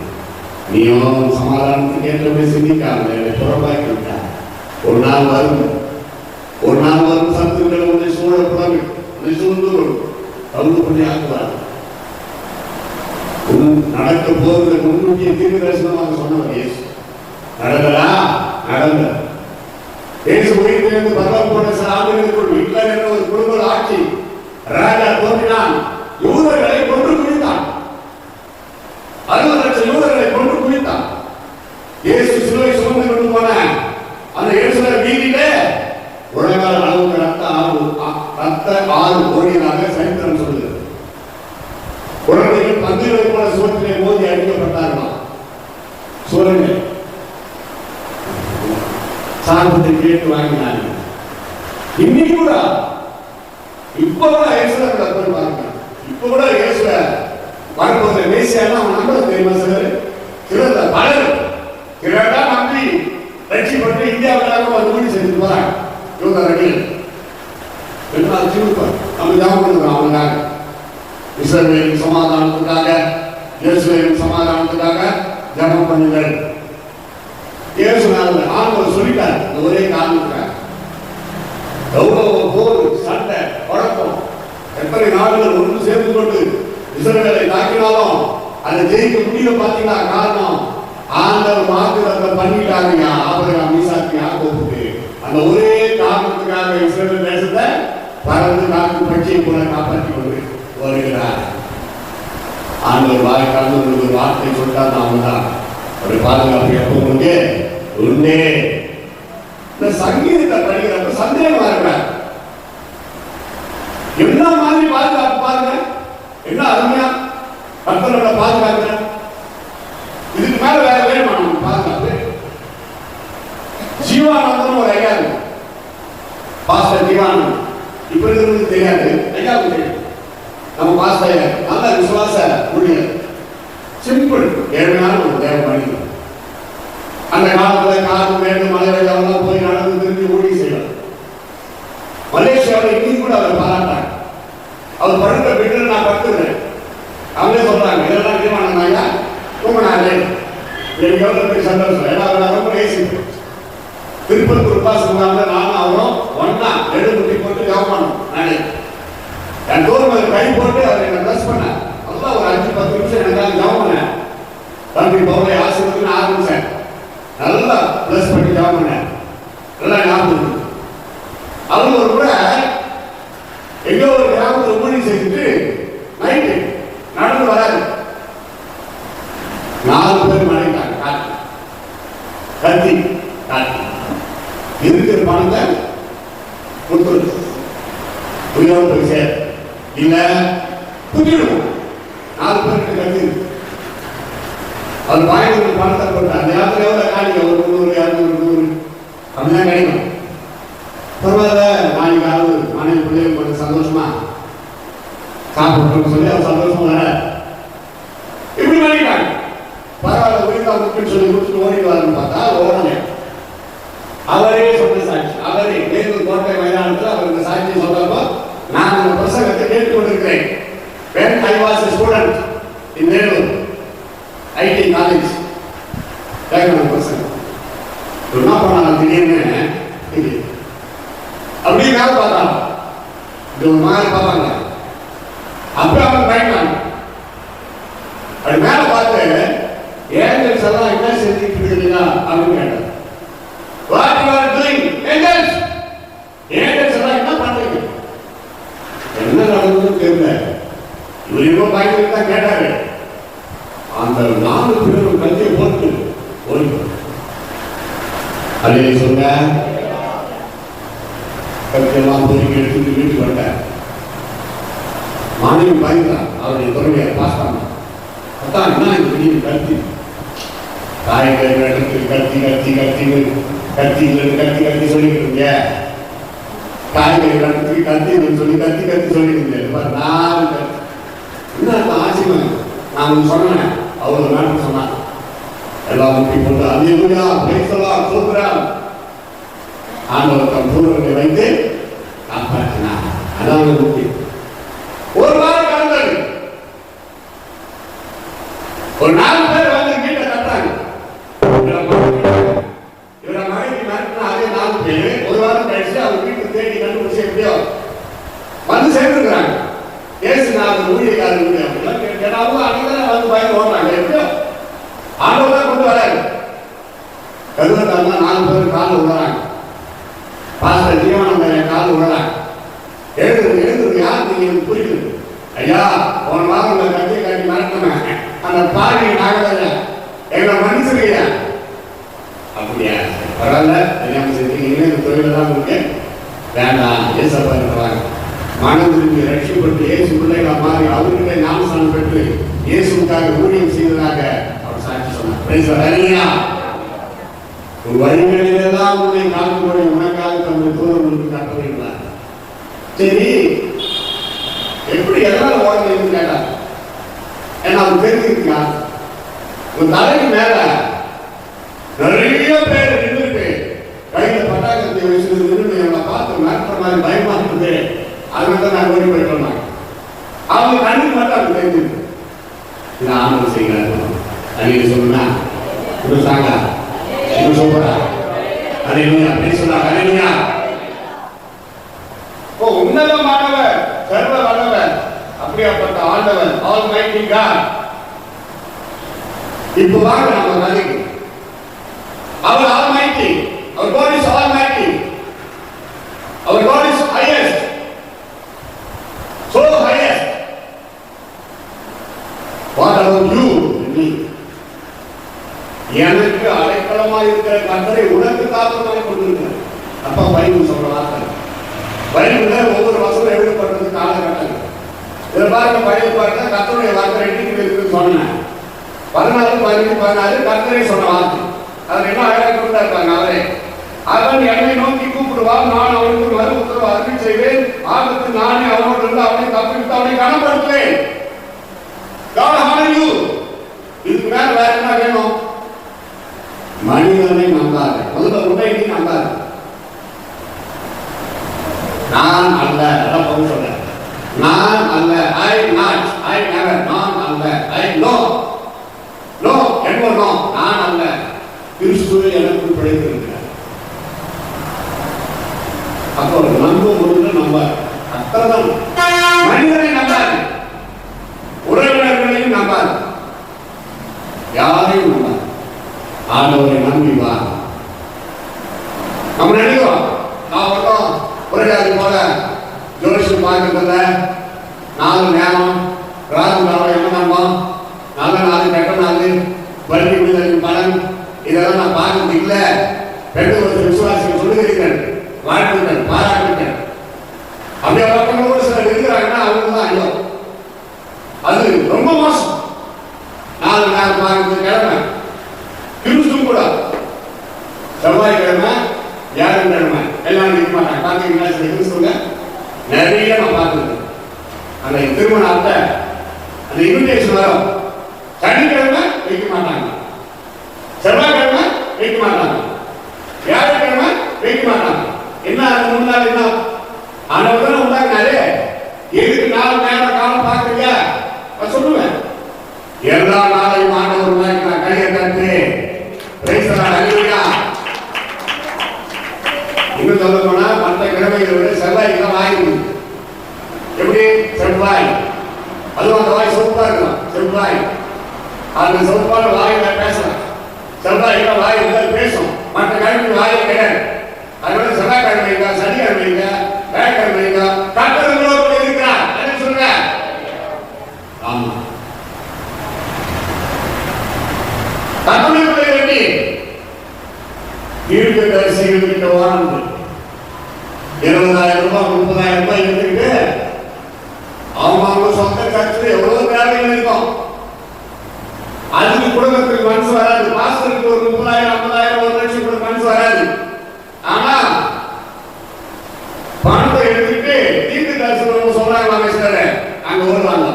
நீயோ சமாதானத்துக்கு ஏற்றபடி சிந்திக்காமல் என்னை புறம்பாக்கி விட்டார். ஒரு நாள் வரும், ஒரு நாள் வரும், சத்துக்கள் உன்னை சூழ புறவி உன்னை சூழ்ந்து கொள்ளும், தகுந்து பண்ணி ஆக்குவார். நடக்க போகிற முன்கூட்டிய தீர்க்க தரிசனமாக சொன்னவர் இயேசு. நடந்ததா? நடந்த இயேசு உயிர்த்தெழுந்து பரலோகம் போன சில ஆண்டுகளுக்குள் ஹிட்லர் என்ற ஒரு குழுக்கள் ஆட்சி ராஜா தோன்றினான். யூதர்களை கொன்று குவித்தான். 60 லட்சம் யூதர்களை கொன்று குவித்தான். இயேசு சிலுவை சுமந்து கொண்டு போன அந்த எருசலேம் வீதியிலே உலகால அளவுக்கு ரத்த ஆறு ஓடியதாக சரித்திரம் சொல்லுகிறது. குழந்தைகள் பந்துகளை போல சுவற்றிலே மோதி அடிக்கப்பட்டார்களாம். சூழலை சார்பத்தை கேட்டு வாங்கினார்கள். இன்னைக்கு கூட இப்ப கூட இயேசுல போய் பாருங்க. இப்ப கூட இயேசுல வரப்போகிற மேசியானா அவன் நம்பர் தெரியுமா? சிலர் பலர் சிலர்டா நம்பி ரட்சிப்பட்டு இந்தியாவுக்காக ஒரு ஊழி செஞ்சுட்டு போறாங்க. யூதர்கள் நம்ம ஜாபம் பண்ணுறோம். அவனுக்காக இஸ்ரவேலின் சமாதானத்துக்காக, இயேசுவின் சமாதானத்துக்காக ஜபம் பண்ணுங்கள். இயேசு ஆண்டவர் சொல்லிட்டார். இந்த ஒரே காரணத்துக்காக எவ்வளவு போர், சண்டை, குழப்பம், எத்தனை நாடுகள் ஒன்று சேர்ந்து கொண்டு இஸ்ரவேலை தாக்கினாலும் அதை ஜெயிக்க முடியல. பாத்தீங்களா? காரணம் ஆண்டவர் வாக்குத்தத்தம் பண்ணிட்டாங்க ஆபிரகாம், ஈசாக்கு, யாக்கோபுக்கு. அந்த ஒரே காரணத்துக்காக இஸ்ரவேல் தேசத்தை பறந்து காத்து பட்சியை போல காப்பாற்றி கொண்டு வருகிறார். ஆண்டவர் வாய்க்காக ஒரு வார்த்தை சொல்லிட்டார், நாம தான் ஒரு பாதுகாப்பு எப்போ உண்டு உண்டே. இந்த சங்கீதத்தை படிக்கிறப்ப சந்தேகமா இருக்கிறார். என்ன மாதிரி பாதுகாப்பு பாருங்க, என்ன அருமையா கர்த்தரோட பாதுகாப்பு. இதுக்கு மேல வேற வேணுமா நம்ம பாதுகாப்பு? ஜீவானந்தம் ஒரு ஐயா இருக்கு, பாஸ்டர் ஜீவானந்தம். இப்ப இருக்கிறது தெரியாது, ஐயாவுக்கு தெரியும். நம்ம பாஸ்டர் நல்ல விசுவாச ஊழியர், சிம்பிள் ஏழ்மையான ஒரு தேவ மனிதன். அந்த காலத்துல காது மேடு மலையெல்லாம் போய் நடந்து திரும்பி ஊழி செய்வார். மலேசியாவில் இன்னும் கூட அவர் பாராட்டாங்க. அவர் படுத்த வீட்டில் நான் படுத்துறேன், அவங்களே சொல்றாங்க இதெல்லாம் ஜீவானந்தம் ஐயா ரொம்ப நாளே எனக்கு எவ்வளவு பெரிய சந்தோஷம். ஏன்னா அவர் ரொம்ப நேசிப்பேன். திருப்பத்தூர் உபாசனால நானும் அவரும் ஒன்னா நெடுமுட்டி போட்டு ஜெபம் நானே என் தோறும் அதை கை போட்டு அவர் என்ன பிளஸ் பண்ண அதெல்லாம் ஒரு 5-10 நிமிஷம் எனக்காக ஜெபம் பண்ணேன். தம்பி பவுலை ஆசீர்வதின்னு ஆரம்பிச்சேன். நல்லா பிளஸ் பண்ணி ஜெபம் பண்ணேன். நல்லா ஞாபகம். அவங்க ஒரு கூட எங்கோ ஒரு கிராமத்தில் ஊழி செய்துட்டு நைட்டு நடந்து வராது. 4 பேர் மறைந்தாங்க. காட்டு கத்தி காட்டு இருக்கிற பணத்தை கொடுத்துரு உயிரோடு போய் சேர் இல்ல குத்திடுவோம். 4 பேருக்கு கத்தி அவர் வாங்கி பணத்தை போட்டு அந்த நேரத்தில் எவ்வளவு காணிக்க ஒரு 100-200 அப்படிதான் கிடைக்கும். பரவாயில்ல, நாளைக்காவது மனைவி பிள்ளைங்க கொஞ்சம் சந்தோஷமா சாப்பிட்டு சொல்லி அவர் சந்தோஷமா வர இப்படி பண்ணிட்டாங்க. பரவாயில்ல, உயிர்கா முக்கியம் சொல்லி கொடுத்துட்டு ஓடிடுவாருன்னு பார்த்தா ஓடல. அவரே சொன்ன சாட்சி, அவரே வேலூர் கோட்டை மைதானத்தில் அவர் இந்த சாட்சியை சொல்றப்போ நான் அந்த பிரசங்கத்தை கேட்டுக்கொண்டிருக்கிறேன். when I was a student in Vellore IT college கேட்கணும் பிரசங்கம். என்ன பண்ணாங்க திடீர்னு அப்படியே மேல பார்த்தாங்க, இது ஒரு மாதிரி பார்ப்பாங்க. அப்ப அவங்க பயந்தாங்க. அப்படி மேல பார்த்து ஏஞ்சல்ஸ் எல்லாம் என்ன செஞ்சுட்டு இருக்கீங்களா அப்படின்னு கேட்டாங்க. What you are doing, angels? Angels எல்லாம் என்ன பண்றீங்க? என்ன நடந்ததுன்னு தெரியல. இவர் இவ்வளவு பயந்துட்டு தான் கேட்டாரு. அந்த 4 பேரும் கத்தியை போட்டு ஓடி அதே சொல்ல கத்தியெல்லாம் பொறுக்கி எடுத்துட்டு வீட்டுக்கு வந்தார். மாணவி பயந்தான். அவருடைய துறையை பாஸ் பண்ண அதான் என்ன இந்த திடீர்னு கத்தி காய்கறி இடத்துக்கு கத்தி கத்தி கத்தி கத்தி கத்தி கத்தி சொல்லிக்கிறீங்க. காய்கறி இடத்துக்கு கத்தி சொல்லி கத்தி கத்தி சொல்லிக்கிறீங்க. 4 கத்தி என்ன ஆச்சரியம். நான் சொன்னேன், அவ்வளவு நாட்டு சொன்னாங்க. எல்லாம் முட்டி போட்டு அல்லேலூயா பிரைஸ் தி லார்ட் சூப்பராம் ஆண்டவர் தம் தூதர்களை வைத்து காப்பாற்றினார். அதான் முக்கிய. ஒரு வாரம் கடந்தது. ஒரு 4 பேர் வந்து வீட்டை கட்டுறாங்க. இவரை மனைவி மிரட்டினா அதே 4 பேர் ஒரு வாரம் கழிச்சு அவங்க வீட்டுக்கு தேடி கண்டுபிடிச்சு எப்படியோ வந்து சேர்ந்துருக்கிறாங்க. ஏசு நான் ஊழியக்காரங்க அப்படிலாம் கேட்டாலும் அன்னைக்கு வந்து பயந்து ஓடுறாங்க. எப்படியோ ஆண்டவர் தான் கொண்டு வராரு. கருவத்தாங்க 4 பேர் காலில் விடுறாங்க. பாஸ்டர் ஜீவானந்தன் காலில் விடுறாங்க. எழுதுறது யார் நீங்க புரியுது ஐயா, போன வாரம் உங்களை கட்டியை காட்டி மிரட்டினேன், அந்த பாடி நாகல எங்களை மன்னிச்சிருக்கீங்க. அப்படியா, பரவாயில்ல, தெரியாம செஞ்சீங்க. இந்த தொழில தான் உங்களுக்கு வேண்டாம். ஏசப்பா இருக்கிறாங்க. மனம் திரும்பி ரட்சிப்பட்டு இயேசு பிள்ளைகளா மாறி அவர்கிட்ட ஞானஸ்தானம் பெற்று இயேசுக்காக ஊழியம் செய்ததாக அவர் சாட்சி சொன்னார். Praise the Lord. ஒரு வழிகளிலெல்லாம் உன்னை காக்கும்படி உனக்காக தம்முடைய தூதர்களுக்கு கட்டளையிட்டார். சரி, எப்படி எல்லாரும் ஓடுறீங்கன்னு கேட்டார். ஏன்னா அவர் தெரிஞ்சுக்கிட்டா உன் தலைக்கு மேல நிறைய பேர் நின்றுட்டு கையில பட்டாக்கத்தை வச்சுட்டு நின்று என்னை பார்த்து மிரட்டுற மாதிரி பயமா இருக்குது. அதனால நான் ஓடி போயிட்டு வந்தாங்க. அவங்க கண்ணுக்கு மட்டும் அவங்க தெரிஞ்சுருக்கு. இது ஆண்டவர் செய்கிறார். அன்னைக்கு சொன்னா கொடுத்தாங்க சூப்பரா அல்லேலூயா பேசுறா அல்லேலூயா. ஓ உன்னதமானவர் சர்வ வல்லவர் அப்படியாப்பட்ட ஆண்டவர் ஆல்மைட்டி காட். இப்போ வாங்க நம்ம கதைக்கு. அவர் ஆல்மைட்டி, அவர் God is almighty, our God is highest, so highest. What about you and me? எனக்கு அடைக்கலமாக இருக்கிற கர்த்தரை உனக்கு காரணமாக கொண்டிருக்கிறார். அப்பா பைபிள் சொல்ற வார்த்தை. பைபிள்ல ஒவ்வொரு வசனம் எழுதப்பட்டது காலகட்டங்கள். இதை பாருங்க, பைபிள் பாருங்க, கர்த்தருடைய வார்த்தை எண்ணிக்கை இருக்குன்னு சொன்னேன். 14, 15, 16 கர்த்தரை சொன்ன வார்த்தை. அவர் என்ன அழகாக கொடுத்தாருப்பாங்க. அவன் என்னை நோக்கி கூப்பிடுவான், நான் அவனுக்கு மறு உத்தரவு அருளி செய்வேன். ஆபத்து நானே அவனோடு இருந்து அவனை தப்பித்து அவனை கனப்படுத்துவேன். God honor you. இதுக்கு மேல வேற என்ன வேணும்? மனிதனை நம்பாது. முதல்ல உன்னை நீ நம்பாது. நான் அல்ல, பவுல் சொல்றேன். நான் அல்ல, I not, I never, நான் அல்ல, I no, no, என்ன no, நான் அல்ல, கிறிஸ்துவை எனக்கு பிழைத்திருக்கிறார். அப்போ நம்பும் பொழுது நம்ப அத்தனை மனிதனை நம்பாது, உறவினர்களையும் நம்பாது, யாரையும் நம்பாது. ஆண்டவரை நம்பி வா. நம்ம நினைக்கிறோம் நான் மட்டும் உரையாடி போல ஜோசியம் பார்க்கறதில்ல, 4 நேரம் ராகு காலம் என்ன நம்பம், நல்ல நாள் கெட்ட நாள், வட்டி விடுதலின் பலன், இதெல்லாம் நான் பார்க்கறது இல்லை. 2 வருஷ விசுவாசிகள் சொல்லுகிறீர்கள், வாழ்த்துக்கள், பாராட்டுங்கள். அப்படியே பக்கங்களோடு சிலர் இருக்கிறாங்கன்னா அவங்க தான் ஐயோ அது ரொம்ப மோசம். 4 நேரம் பார்க்கறது கிழமை கிறிஸ்துவும் கூட செவ்வாய்க்கிழமை, வியாழக்கிழமை எல்லாம் நிற்க மாட்டாங்க. பார்த்தீங்கன்னா சில கிறிஸ்துவங்க நிறைய நான் பார்த்துருக்கேன். அந்த திருமண அட்டை அந்த இன்விடேஷன் வரும், சனிக்கிழமை வைக்க மாட்டாங்க, செவ்வாய்க்கிழமை வைக்க மாட்டாங்க, வியாழக்கிழமை வைக்க மாட்டாங்க. என்ன அது முன்னாள் என்ன ஆனவர்கள் உண்டாக்குனாரு, எதுக்கு 4 நேரம் காலம் பார்க்குறீங்க சொல்லுவேன். எல்லா நாளையும் ஆண்டவர் உண்டாக்கினார். கையை தட்டு இன்னும் சொல்ல போனா மற்ற கிழமைகளை விட செவ்வாய்க்கு தான் வாய் இருக்கு. எப்படி செவ்வாய், அதுவும் அந்த வாய் சொப்பா இருக்கலாம். செவ்வாய் அந்த சொப்பான வாயில பேசலாம். செவ்வாய்க்கு வாய் இருந்தால் பேசும், மற்ற கிழமை வாயை கிடையாது. அதனால செவ்வாய்க்கிழமை சனிக்கிழமை வேலைக்கிழமை கட்டளோடு இருக்கிறார் என்ன சொல்ற. ஆமா கட்டளை வேண்டி வீட்டு தரிசிக்கிட்ட வாழ்ந்து 20,000 ரூபாய் 30,000 ரூபாய் எடுத்துக்கிட்டு அவங்க சொந்த கட்சியில் எவ்வளவு தேவைகள் இருக்கும். அதுக்கு குடும்பத்துக்கு மனசு வராது. மாசத்துக்கு ஒரு 30,000 50,000 1 லட்சம் கூட மனசு வராது. ஆனா பணத்தை எடுத்துக்கிட்டு தீர்க்க தரிசனம் சொல்றாங்க அங்க வருவாங்க.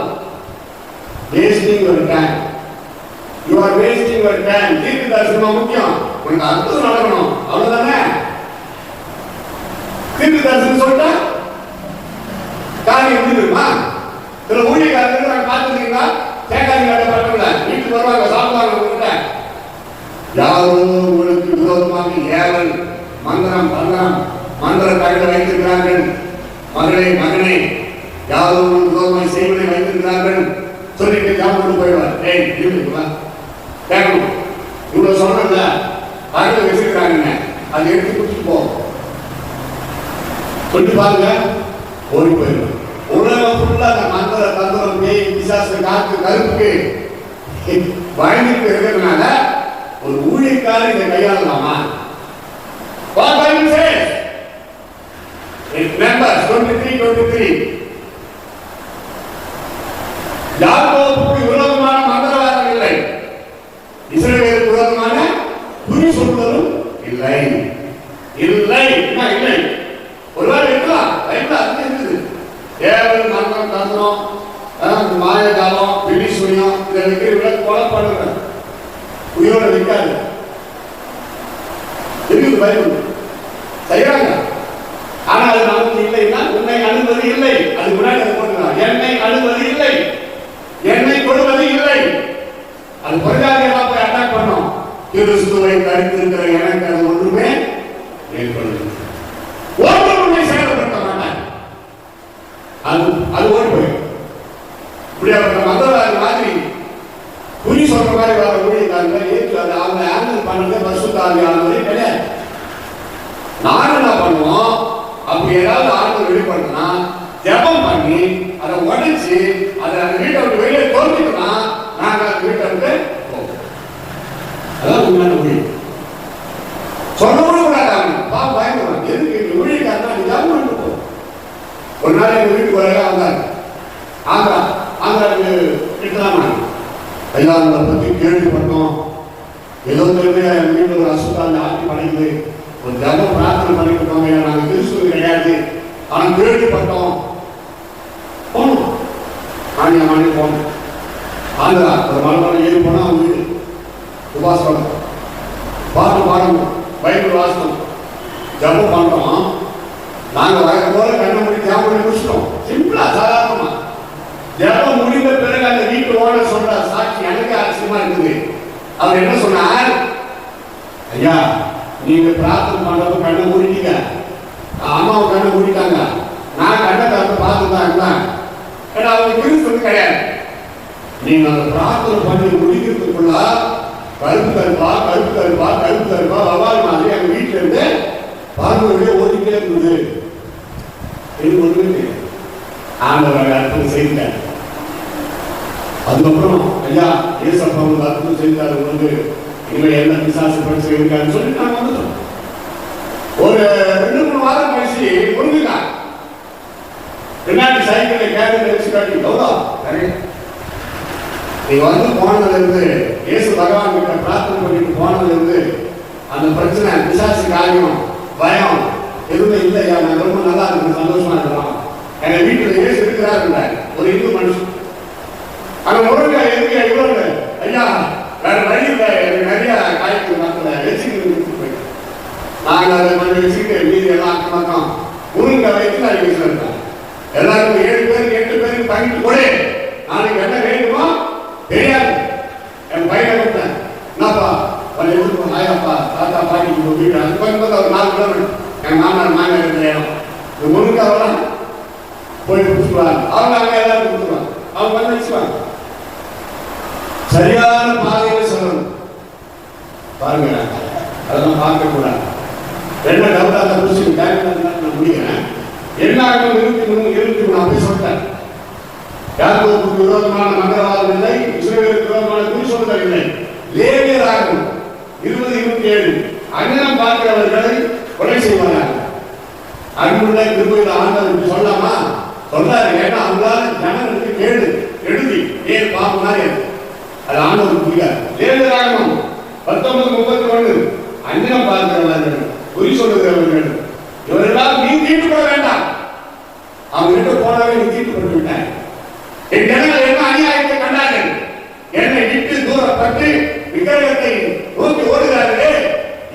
வேஸ்டிங் ஒரு டைம், யூ ஆர் வேஸ்டிங் ஒரு டைம். தீர்க்க தரிசனம் முக்கியம், உனக்கு அற்புதம் நடக்கணும், அவ்வளவுதானே. தீர்க்க தரிசனம் சொல்லிட்டா காரியம் முடிஞ்சிருமா? சில ஊழியக்காரர்கள் நாங்கள் பார்த்துருக்கீங்களா, சேகாதிகார பட்டங்கள வீட்டுக்கு வருவாங்க, சாப்பிடுவாங்க. உங்ககிட்ட யாரோ உங்களுக்கு விரோதமாக ஏவல் மந்திரம் பந்தரம் மந்திர தகவல் வைத்திருக்கிறார்கள். மகளே மகனே, யாரோ விரோதமாக செய்வதை வைத்திருக்கிறார்கள் சொல்லிட்டு ஜாமூட்டு போயிடுவார். ஏய் இருக்குங்களா கேட்கணும், இவ்வளவு சொன்னல தகவல் வச்சிருக்கிறாங்க, அதை எடுத்து குடிச்சுட்டு போ சொல்லிட்டு பாருங்க, ஓடி போயிடுவார். உலகம் ஃபுல்லா அந்த மந்திர தந்திரம் பேய் பிசாசு காத்து கருப்புக்கு வழங்கிட்டு இருக்கிறதுனால ஒரு ஊழியக்காரர் இதை கையாளலாமா? What Bible says in Numbers 23:23 யாக்கோபுக்கு விரோதமான மந்திரவாதம் இல்லை, இஸ்ரவேலுக்கு விரோதமான குறி சொல்லுதலும் இல்லை. இல்லை இல்லை, ஒருவேளை இருக்கலாம், அது இருக்குது. ஏவல் மந்திரம் தந்திரம் மாயஜாலம் பிடிசுனியம் இதை வைக்கிற கொலை பண்ணுங்க, உயிரோட வைக்காது. இருக்குது பைபிள் செய்யறாங்க. ஆனா அது நமக்கு இல்லைன்னா உன்னை அனுமதி இல்லை. அது முன்னாடி போட்டுக்கலாம், என்னை அனுமதி இல்லை, என்னை கொடுவது இல்லை. அது பொருளாதாரம் போய் அட்டாக் பண்ணோம். கிறிஸ்துவை தரித்திருக்கிற எனக்கு அது ஒன்றுமே மேற்கொள்ள ஒன்றுமே செயல்படுத்த மாட்டாங்க. அது ஓடி போய் இப்படியாப்பட்ட மந்திரவாதி மாதிரி குறி சொல்ற மாதிரி வர ஊழியக்காரங்க ஏற்று அதை அவங்க ஹேண்டில் பண்ணுறது பரிசுத்தாவியானவரே கிடையாது. நாங்கள் என்ன பண்ணுவோம், அப்படி ஏதாவது ஆண்டு வெளிப்படுத்தினா ஜெபம் பண்ணி அதை உடைச்சு அதை அந்த வீட்டை விட்டு வெளியே தோல்விட்டோம்னா நாங்கள் அந்த வீட்டை விட்டு போவோம். அதான் உண்மையான ஊழியம். சொல்லவும் கூடாது, பயந்துருவாங்க. எதுக்கு இந்த ஊழியக்காரனா நீ ஜெபம் பண்ணிட்டு போ. ஒரு நாள் எங்கள் வீட்டுக்கு வர வந்தாங்க. ஆந்திராவுக்கு கிட்டலாமா ஐயா அதை பற்றி கேள்விப்பட்டோம். ஏதோ தெரிஞ்ச எங்கள் வீட்டில் ஒரு அசுத்தாங்க ஆட்சி படைக்குது, ஒரு ஜபம் பிரார்த்தனை பண்ணிக்கிட்டோம். நாங்கள் கிறிஸ்துவ கிடையாது, ஆனால் கேள்விப்பட்டோம். போனோம், ஆணியா மணி போனோம். ஆந்திரா ஒரு மலை ஏறி போனால் அவங்க வீடு உபாசம் பாட்டு பாடணும், பைபிள் வாசனம், ஜபம் பண்ணுறோம். நாங்கள் வர போல கண்ணை மூடி தியாகம் முடிச்சிட்டோம். சிம்பிளா சாதாரணமா ஜபம் முடிந்த பிறகு அந்த வீட்டு ஓனர் சொல்ற சாட்சி எனக்கு ஆச்சரியமா இருக்குது. அவர் என்ன சொன்னார், ஐயா நீங்க பிரார்த்தனை பண்றப்ப கண்ணை மூடிட்டீங்க, அம்மாவை கண்ணை மூடிட்டாங்க, நான் கண்ணை திறந்து பார்த்துட்டாங்களா. ஏன்னா அவங்க கிறிஸ்து கிடையாது. நீங்க அந்த பிரார்த்தனை பண்ணி முடிக்கிறதுக்குள்ள கருப்பு தருப்பா வவால் மாதிரி எங்க வீட்டுல இருந்து பார்வையே ஓடிக்கிட்டே இருந்தது. எனக்கு ஒண்ணுமே ஆண்டவர் அர்ப்பணம் செய்தார். அதுக்கப்புறம் ஐயா ஏசப்பா வந்து அர்ப்பணம் செய்தார். வந்து இனிமே என்ன பிசாசு பிரச்சனை இருக்கான்னு சொல்லி நாங்கள் வந்துட்டோம். ஒரு 2-3 வாரம் கழிச்சு முருங்கா பின்னாடி சைக்கிளை கேபிள் வச்சு காட்டி நீ வந்து போனதுல இருந்து இயேசு பகவான் கிட்ட பிரார்த்தனை பண்ணிட்டு போனதுல இருந்து அந்த பிரச்சனை பிசாசு காரியம் பயம் எதுவுமே இல்லையா, நான் ரொம்ப நல்லா இருக்கு, சந்தோஷமா இருக்கலாம். எங்க வீட்டுல இயேசு இருக்கிறாரு ஒரு இந்து மனுஷன். அந்த முருங்கை எதுக்கு இவ்வளவு ஐயா வேற வழி இல்லை, எனக்கு நிறைய காய்கறி மரத்துல வச்சுக்கிட்டு போயிட்டேன். நாங்கள் அதை கொஞ்சம் வச்சுக்கிட்டு மீதி எல்லாம் அக்கமாக்கம் முருங்கை வயிற்று நான் வீட்டில் இருக்கேன். எல்லாருக்கும் 7 பேருக்கு 8 பேருக்கு பங்கிட்டு கூட நாளைக்கு என்ன வேண்டுமோ தெரியாது. என் பையனை கொடுத்தேன், என்னப்பா கொஞ்சம் எடுத்துக்கோ, ஆயாப்பா தாத்தா பாட்டி வீடு அது கொஞ்சம் ஒரு 4 கிலோமீட்டர் என் மாமனார் மாமியார் இருக்கிற இடம். இந்த முருங்கைலாம் போய் கொடுத்துருவாங்க. அவங்க அங்கே எல்லாரும் கொடுத்துருவாங்க, அவங்க வந்து வச்சுக்குவாங்க. சரியான பாதையில சொல்லணும் பாருங்க, அதெல்லாம் பார்க்க கூடாது. என்ன டவுட் அந்த புரிச்சு நான் முடிக்கிறேன். என்ன ஆகும் 23 நான் போய் சொல்லிட்டேன். யாருக்கும் விரோதமான மந்திரவாதம் இல்லை, இஸ்ரவேலுக்கு விரோதமான குறி சொல்லுதல் இல்லை. லேவியராகும் 20-27 அண்ணனம் பார்க்கிறவர்களை கொலை செய்வார்கள். அன்புள்ள கிருபையில் ஆண்டவர் சொல்லாமா சொல்லாரு. ஏன்னா அவங்களால ஜனங்களுக்கு கேடு எழுதி ஏன் பாவம் மாதிரி அது ஆண்டவர் புரியாது. லேவியராகும் 19-31 அண்ணனம் பார்க்கிறவர்கள் குறி சொல்லுகிறவர்கள் இவரெல்லாம் நீ தீட்டுப்பட வேண்டாம். அவங்க கிட்ட போனவே நீ தீட்டுப்பட்டு விட்டாய். என் ஜனங்கள் என்ன அநியாயத்தை கண்டார்கள், என்னை விட்டு தூரப்பட்டு விக்கிரகத்தை நோக்கி ஓடுகிறார்களே,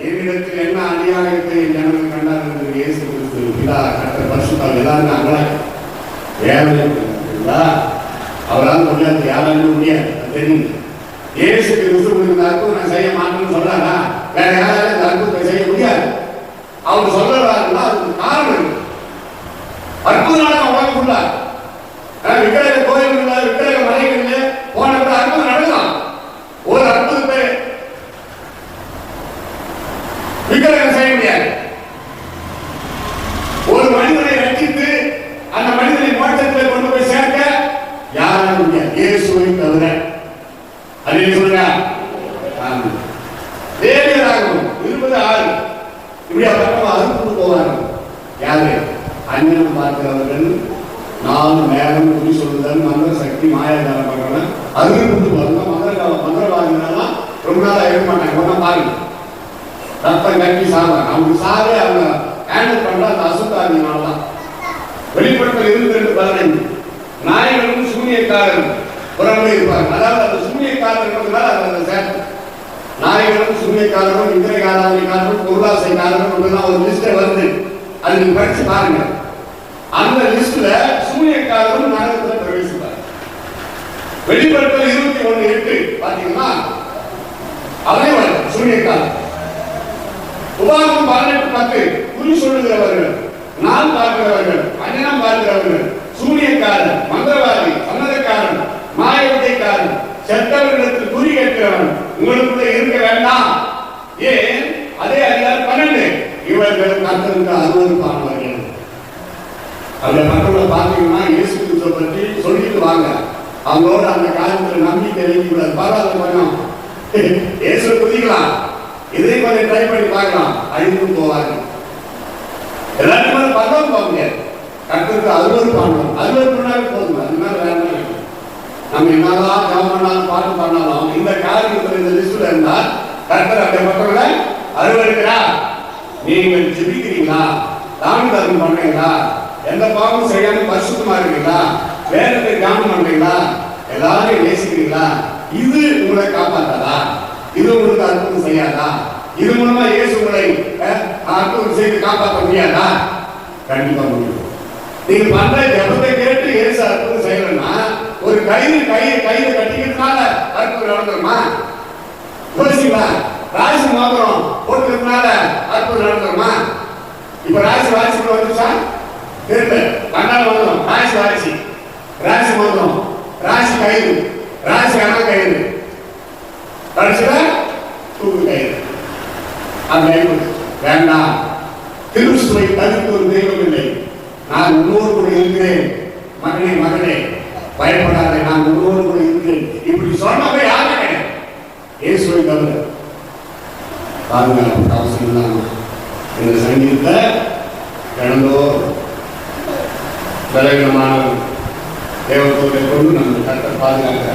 என்னிடத்தில் என்ன அநியாயத்தை என் ஜனங்கள் கண்டார்கள் என்று இயேசு கிறிஸ்து பிதா கர்த்தர் பரிசுத்தர் எல்லாரும் அங்கலா வேதனை அவரால் முடியாது, யாராலும் முடியாது. தெரியும் இயேசு கிறிஸ்து இந்த அற்புதம் நான் செய்ய மாட்டேன்னு சொல்றாரா, வேற யாராலும் இந்த அற்புதத்தை செய்ய முடியாது. அவங்க சொல்றாருன்னா அதுக்கு காரணம் அற்புதமான உலகக்குள்ள விக்கிரக கோயில்ல விக்கிரக மலைகள்ல போன அற்புதம் நடக்கலாம். ஒரு அற்புதத்தை விக்கிரகம் செய்ய முடியாது. ஒரு மனிதனை ரட்சித்து அந்த மனிதனை மோட்சத்தில் கொண்டு போய் சேர்க்க யாராலும் முடியாது, இயேசுவை தவிர. அதே சொல்லுங்க. லேவியராகும் 26 இப்படியா பக்கம் அறுப்பு போவார்கள். யாரு? அண்ணன் பார்க்கிறவர்கள் 4 நேரம் குறி சொல்லுதல் மந்திர சக்தி மாயாதாரம் பண்றவன் அறுப்பு போவாங்க. மந்திரவாதிகள்லாம் ரொம்ப நாளா இருக்க மாட்டாங்க. ஒன்னா பாருங்க, ரத்தம் கட்டி சாவாங்க. அவங்க சாவே அவங்க ஹேண்டில் பண்ற அந்த அசுத்தாதினால்தான். வெளிப்படுத்தல் 22-15 நாயகனும் சூனியக்காரன் புறமே இருப்பாங்க. அதாவது அந்த சூனியக்காரன்றதுனால அந்த சேர்த்து நாயகனும் சூனியக்காரரும் விக்கிரகாராதனைக்காரரும் பொருளாசைக்காரரும் ஒரு லிஸ்ட் வருது. அது நீங்க படிச்சு பாருங்க. அந்த லிஸ்ட்ல சூனியக்காரரும் நரகத்தில் பிரவேசிப்பார். வெளிப்படுத்தல் 21:8 பாத்தீங்கன்னா அவரே வருது சூனியக்காரர். உபாகமம் 18:10 குறி சொல்லுகிறவர்கள், நாள் பார்க்கிறவர்கள், அஞ்சனம் பார்க்கிறவர்கள், சூனியக்காரன், மந்திரவாதி, சன்னதக்காரன், உங்களுக்குள்ள இருக்க வேண்டாம். ஏன்? அதே அதிகாரம் 12 இவர்கள் கர்த்தருக்கு அருவருப்பானவர்கள். அந்த மக்கள பாத்தீங்கன்னா இயேசு கிறிஸ்துவை பற்றி சொல்லிட்டு வாங்க. அவங்களோட அந்த காரியத்துல நம்பிக்கை வைக்கக்கூடாது. பரவாயில்ல கொஞ்சம் இயேசு புதிக்கலாம், இதை கொஞ்சம் ட்ரை பண்ணி பார்க்கலாம், அழிந்து போவாங்க. எல்லாருமே பரவாயில்ல போங்க. கர்த்தருக்கு அருவருப்பானவர்கள். அருவருப்புனாலே போதும், அதனால வேண்டாம். நம்ம என்னதான் ஜெபம் பண்ணாலும் பாட்டு பண்ணாலும் இந்த காரியத்தில் இந்த லிஸ்ட்ல இருந்தால் கர்த்தர் அந்த மக்களை அருவருக்கிறார். நீங்கள் ஜெபிக்கிறீங்களா? தான தர்மம் பண்றீங்களா? எந்த பாவமும் செய்யாம பரிசுத்தமா இருக்கீங்களா? வேதத்தை தியானம் பண்றீங்களா? எல்லாரையும் நேசிக்கிறீங்களா? இது உங்களை காப்பாத்தாதா? இது உங்களுக்கு அற்புதம் செய்யாதா? இது மூலமா இயேசு உங்களை அற்புதம் செய்து காப்பாற்ற முடியாதா? கண்டிப்பா முடியும். நீங்க பண்ற ஜெபத்தை கேட்டு இயேசு அற்புதம் செய்யலன்னா ஒரு கையில கட்டிக்கிறதுனால அற்புதம் நடந்துருமா? யோசிங்களா? ராசி மோதிரம் போட்டுக்கிறதுனால அற்புதம் நடந்துருமா? இப்ப ராசி வாசிக்கு வந்துச்சா? தெரியல. கண்ணால மோதிரம் ராசி மோதிரம் ராசி கயிறு ராசி அணை கயிறு கடைசியில தூக்கு கயிறு. அந்த வேண்டாம். கிறிஸ்துவை தவிர்த்து ஒரு தெய்வம் இல்லை. நான் உன்னோடு கூட இருக்கிறேன். மகனே பயப்படாத, நான் உன்னோடு கூட இருக்கிறேன். இப்படி சொன்னவே யாருமே இயேசுவை தவிர பாதுகாப்பு அவசியம் தான். இந்த சங்கீதத்தை கடந்தோ பலவீனமான தேவத்தோட கொண்டு நம்ம கட்ட பாதுகாக்க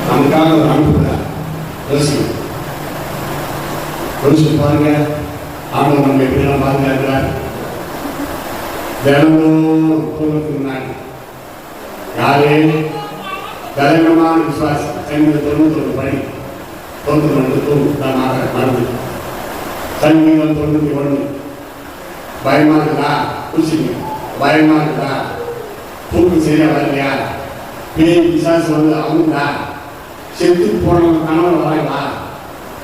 நமக்காக ஒரு அனுப்புகிறார். யோசிச்சு பாருங்க, ஆண்டவர் நம்ம எப்படிலாம் பாதுகாக்கிறார். தினமும் தூரத்துக்கு முன்னாடி யாரே பலவீனமான விசுவாசி சங்கீதம் 91 படி 92 மறந்து சங்கீதம் 91 பயமா இருக்குதா? குசிங்க. பயமா இருக்குதா? தூக்கு சரியா வரலையா? பேய் பிசாசு வந்து அவங்கா செத்து போனவங்க கணவன் வராங்களா?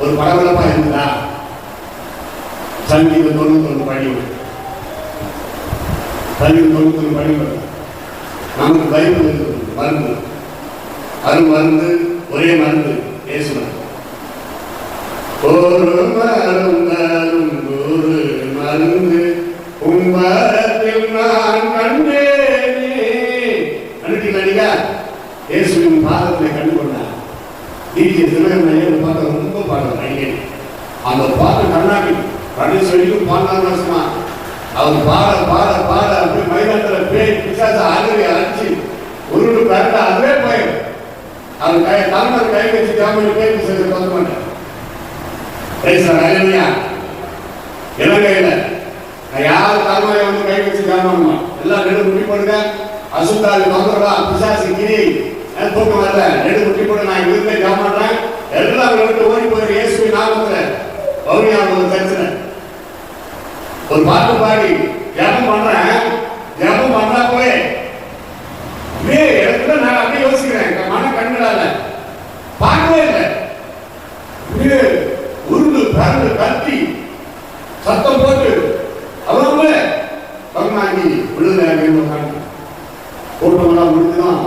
ஒரு படபடப்பா இருக்குதா? சங்கீதம் 91 படி நமக்கு பைபிள் இருக்குது. மருந்து மருந்து ஒரே மருந்து பேசுவேன். ஒரு மருந்து உம்பரத்தில் நான் கண்டேனே. அனுப்பிங்களா? இயேசுவின் பாதத்தை கண்டு கொண்டார். டிஜே சிவகங்கையை பார்க்க ரொம்ப பாடம் அடிக்கடி. அந்த பாட்டு கண்ணாடி கடைசி வரைக்கும் 14 வருஷமா அவர் பாட அப்படி மைதானத்தில் பேய் பிசாச அடிச்சு உருண்டு கரெக்டா அதுவே போயிடும். அவர் தலைவர் கை வச்சு ஜாமீன் பேய் பிசாச பார்க்க மாட்டேன். இலங்கையில யார் தலைமையை வந்து கை வச்சு ஜாமான் எல்லாம் ரெண்டு முட்டி போடுங்க. அசுத்தாதி வந்துடா பிசாசு கிரி தூக்கம் வரல, ரெண்டு முட்டி போட்டு நான் இங்க ஜாமான் எல்லாம் ரெண்டு ஓடி போயிரு. இயேசுவின் நாமத்துல பவுனியாவில் ஒரு சர்ச்சனை ஒரு பாட்டு பாடி ஜபம் பண்றா போய் எனக்கு நான் அப்படியே யோசிக்கிறேன். மன கண்களால பார்க்கவே இல்லை. உருண்டு பறந்து கத்தி சத்தம் போட்டு அவங்க பகமாங்கி விழுந்தாங்க. கூட்டமெல்லாம் முடிஞ்சுதான்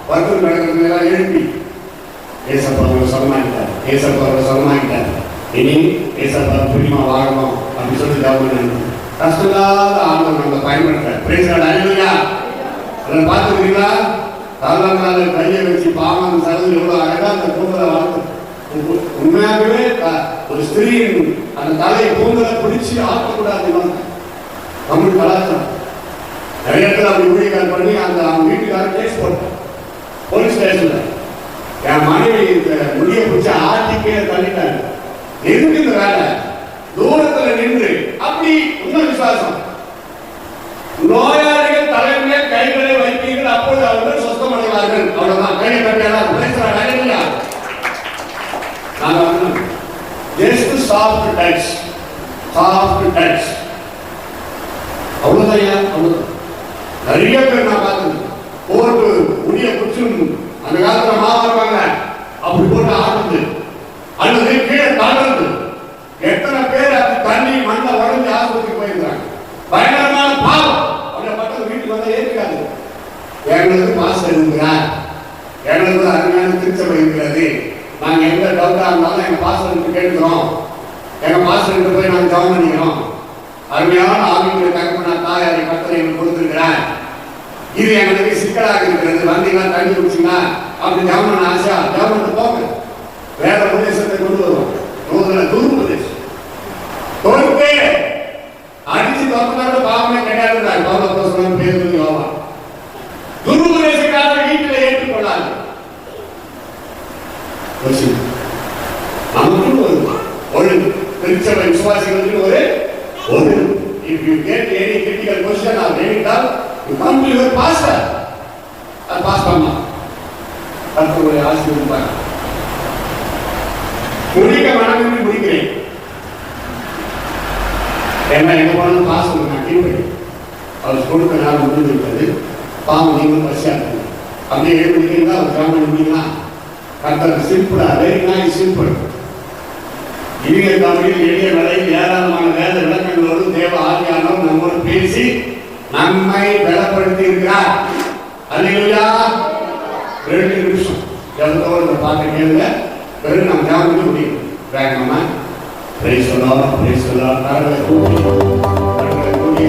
வருத்தம் நடக்கிறதுலாம் எழுப்பி ஏசப்பாவை சொல்லமாக்கிட்டார். இனி ஏசப்பா புரியுமா வாழணும் அப்படின்னு சொல்லி ஜாபம் கஷ்டமில்லாத ஆண்டவர் நம்ம பயன்படுத்த அதை பார்த்துக்கிறீங்களா? தாழ்வாங்கால கையை வச்சு பாவம் சரது எவ்வளவு அழகா அந்த கூந்தலை வளர்த்து உண்மையாகவே ஒரு ஸ்திரீயின் அந்த தலையை கூந்தலை பிடிச்சி ஆக்கக்கூடாது. தமிழ் கலாச்சாரம் நிறைய இடத்துல அப்படி ஊழியர்கள் பண்ணி அந்த அவங்க வீட்டுக்காரர் கேஸ் போட்டார் போலீஸ் ஸ்டேஷன்ல. என் மனைவி முடிய பிடிச்ச ஆட்டிக்கே தள்ளிட்டாங்க. எதுக்கு இந்த வேலை? தூரத்துல நின்று அப்படி இன்னும் விசுவாசம். நோயாளிகள் தலைமையிலே கைகளை வைப்பீர்கள், அப்போது அவர்கள் சொந்தம் அடைவார்கள். அவ்வளவுதான். கையை கட்டியெல்லாம் பேசுறாங்க. ஜஸ்ட் சாஃப்ட் டச் அவ்வளவுதான். அவ்வளவுதான். நிறைய பேர் நான் பார்த்தேன் போட்டு முடிய குச்சும் அந்த காலத்துல மாவாங்க அப்படி போட்டு ஆடுறது அல்லது கீழே தாடுறது. எத்தனை பேர் அப்படி தண்ணி மண்ணை உடஞ்சி ஆஸ்பத்திரிக்கு போயிருந்தாங்க. பயங்கரமான பாவம். அவங்க பக்கத்து வீட்டுக்கு வந்தா ஏற்காது. எங்களுக்கு மாஸ்டர் இருக்கிறார், எங்களுக்கு அருமையான திருச்சபை இருக்கிறது, நாங்க எந்த டவுட்டா இருந்தாலும் எங்க பாஸ்டர் கேட்கிறோம், எங்க பாஸ்டர் போய் நாங்க ஜெபம் பண்ணிக்கிறோம். அருமையான ஆவிக்குரிய தகப்பனா தாயாரை கர்த்தர் எனக்கு கொடுத்திருக்கிறார். இது எனக்கு சிக்கலாக இருக்கிறது. வந்தீங்கன்னா தண்ணி குடிச்சிங்கன்னா அப்படி ஜெபம் பண்ண ஆசையா ஜெபம் போங்க. வேற உபதேசத்தை கொண்டு வருவோம். நூதன துருபதேசம் தொழுப்பே அடிச்சு தோப்பினால பாவமே கிடையாது. பவுல் பேர் யோவான் துருபதேசக்கார வீட்டில் ஏற்றுக்கொள்ளாது. நமக்கு ஒரு திருச்சபை விசுவாசிகளுக்கு ஒரு if you get any critical question or any doubt, you come to your pastor. And pastor ma கர்த்தருடைய ஆசீர்வாதம் முடிக்க மனதில் முடிக்கிறேன். என்ன எங்க போனாலும் பாஸ்டர் நான் கீழ்படி அவர் கொடுக்க நாள் முடிஞ்சிருக்கிறது. பாவம் நீங்களும் பசியா இருக்கு. அப்படியே 7 மணிக்கு ஒரு கிராமம் முடியுங்களா? கர்த்தர் சிம்பிளா, வெரி நைஸ் சிம்பிள். இவங்க தமிழில் எளிய விலையில் ஏராளமான வேத விளக்கங்களோடு தேவ ஆவியானவர் நம்மோடு பேசி நம்மை பலப்படுத்தி இருக்கிறார். அல்லேலூயா. 2 நிமிஷம் எவ்வளோ இந்த பாட்டை கேளுங்க. பிறகு நம்ம ஜாமி முடியும். வேகமா பிரைஸ் சொல்லலாம், பிரைஸ் சொல்லலாம். கடவுளை கூட்டி